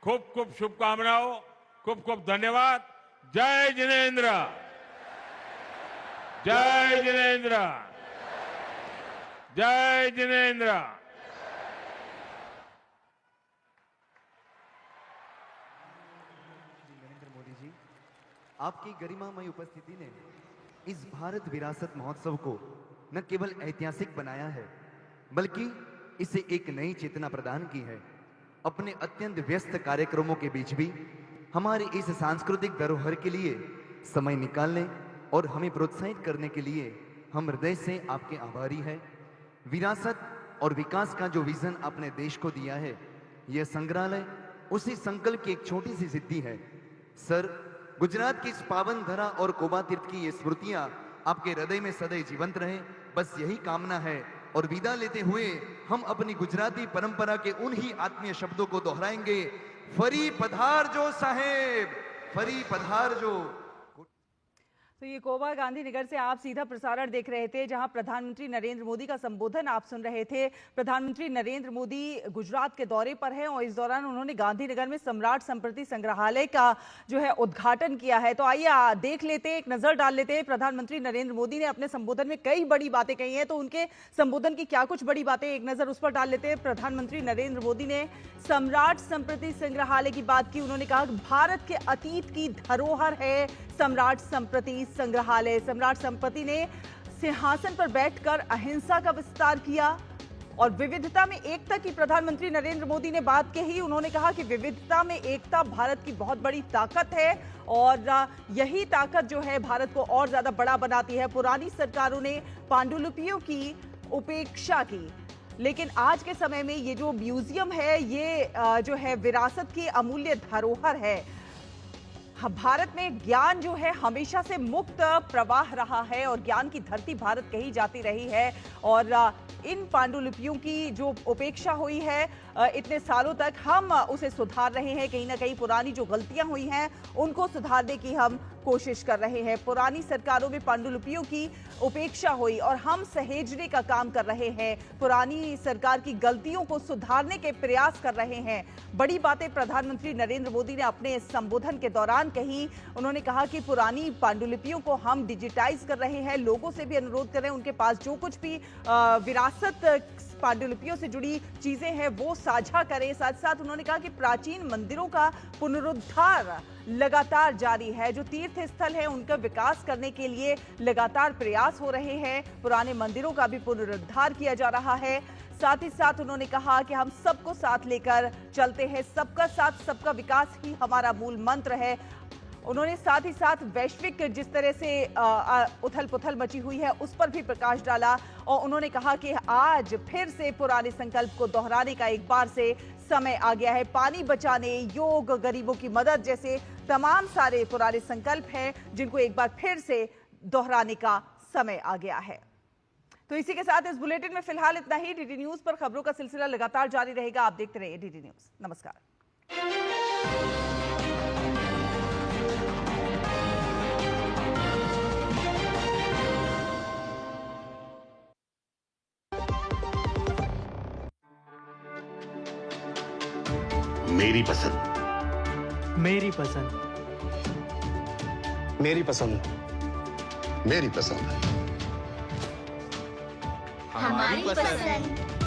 Speaker 8: खूब खूब शुभकामनाओं, खूब खूब धन्यवाद। जय जिनेंद्र, जय जिनेंद्र, जय जिनेंद्र।
Speaker 9: नरेंद्र मोदी जी, आपकी गरिमामय उपस्थिति ने इस भारत विरासत महोत्सव को न केवल ऐतिहासिक बनाया है, बल्कि इसे एक नई चेतना प्रदान की है। अपने अत्यंत व्यस्त कार्यक्रमों के बीच भी हमारी इस सांस्कृतिक धरोहर के लिए समय निकालने और हमें प्रोत्साहित करने के लिए हम हृदय से आपके आभारी हैं। विरासत और विकास का जो विजन आपने देश को दिया है, यह संग्रहालय उसी संकल्प की एक छोटी सी सिद्धि है। सर, गुजरात की इस पावन धरा और कोबा तीर्थ की ये स्मृतियां आपके हृदय में सदैव जीवंत रहें, बस यही कामना है। और विदा लेते हुए हम अपनी गुजराती परंपरा के उन ही आत्मीय शब्दों को दोहराएंगे, फरी पधारजो साहेब, फरी पधारजो।
Speaker 10: तो ये कोबा गांधीनगर से आप सीधा प्रसारण देख रहे थे, जहां प्रधानमंत्री नरेंद्र मोदी का संबोधन आप सुन रहे थे। प्रधानमंत्री नरेंद्र मोदी गुजरात के दौरे पर हैं और इस दौरान उन्होंने गांधीनगर में सम्राट संस्कृति संग्रहालय का जो है उद्घाटन किया है। तो आइए देख लेते हैं, एक नजर डाल लेते हैं। प्रधानमंत्री नरेंद्र मोदी ने अपने संबोधन में कई बड़ी बातें कही हैं, तो उनके संबोधन की क्या कुछ बड़ी बातें, एक नजर उस पर डाल लेते हैं। प्रधानमंत्री नरेंद्र मोदी ने सम्राट संस्कृति संग्रहालय की बात की। उन्होंने कहा भारत के अतीत की धरोहर है सम्राट संस्कृति संग्रहालय। सम्राट संपत्ति ने सिंहासन पर बैठकर अहिंसा का विस्तार किया और विविधता में एकता की प्रधानमंत्री नरेंद्र मोदी ने बात कही। उन्होंने कहा कि विविधता में एकता भारत की बहुत बड़ी ताकत है और यही ताकत जो है भारत को और ज्यादा बड़ा बनाती है। पुरानी सरकारों ने पांडुलिपियों की उपेक्षा की, लेकिन आज के समय में ये जो म्यूजियम है, ये जो है विरासत की अमूल्य धरोहर है। भारत में ज्ञान जो है हमेशा से मुक्त प्रवाह रहा है और ज्ञान की धरती भारत कही जाती रही है। और इन पांडुलिपियों की जो उपेक्षा हुई है इतने सालों तक, हम उसे सुधार रहे हैं। कहीं ना कहीं पुरानी जो गलतियां हुई हैं उनको सुधारने की हम कोशिश कर रहे हैं। पुरानी सरकारों में पांडुलिपियों की उपेक्षा हुई और हम सहेजने का काम कर रहे हैं, पुरानी सरकार की गलतियों को सुधारने के प्रयास कर रहे हैं। बड़ी बातें प्रधानमंत्री नरेंद्र मोदी ने अपने संबोधन के दौरान कही। उन्होंने कहा कि पुरानी पांडुलिपियों को हम डिजिटाइज कर रहे हैं। लोगों से भी अनुरोध कर रहे हैं, उनके पास जो कुछ भी विरासत पांडुलिपियों से जुड़ी चीजें हैं वो साझा करें। साथ साथ उन्होंने कहा कि प्राचीन मंदिरों का पुनरुद्धार लगातार जारी है। जो तीर्थ स्थल है उनका विकास करने के लिए लगातार प्रयास हो रहे हैं। पुराने मंदिरों का भी पुनरुद्धार किया जा रहा है। साथ ही साथ उन्होंने कहा कि हम सबको साथ लेकर चलते हैं, सबका साथ सबका विकास ही हमारा मूल मंत्र है। उन्होंने साथ ही साथ वैश्विक जिस तरह से उथल पुथल मची हुई है उस पर भी प्रकाश डाला और उन्होंने कहा कि आज फिर से पुराने संकल्प को दोहराने का एक बार से समय आ गया है। पानी बचाने, योग, गरीबों की मदद जैसे तमाम सारे पुराने संकल्प हैं जिनको एक बार फिर से दोहराने का समय आ गया है। तो इसी के साथ इस बुलेटिन में फिलहाल इतना ही। डीडी न्यूज पर खबरों का सिलसिला लगातार जारी रहेगा। आप देखते रहिए डीडी न्यूज। नमस्कार।
Speaker 11: मेरी पसंद,
Speaker 12: मेरी पसंद,
Speaker 11: मेरी पसंद, मेरी पसंद,
Speaker 13: हमारी पसंद।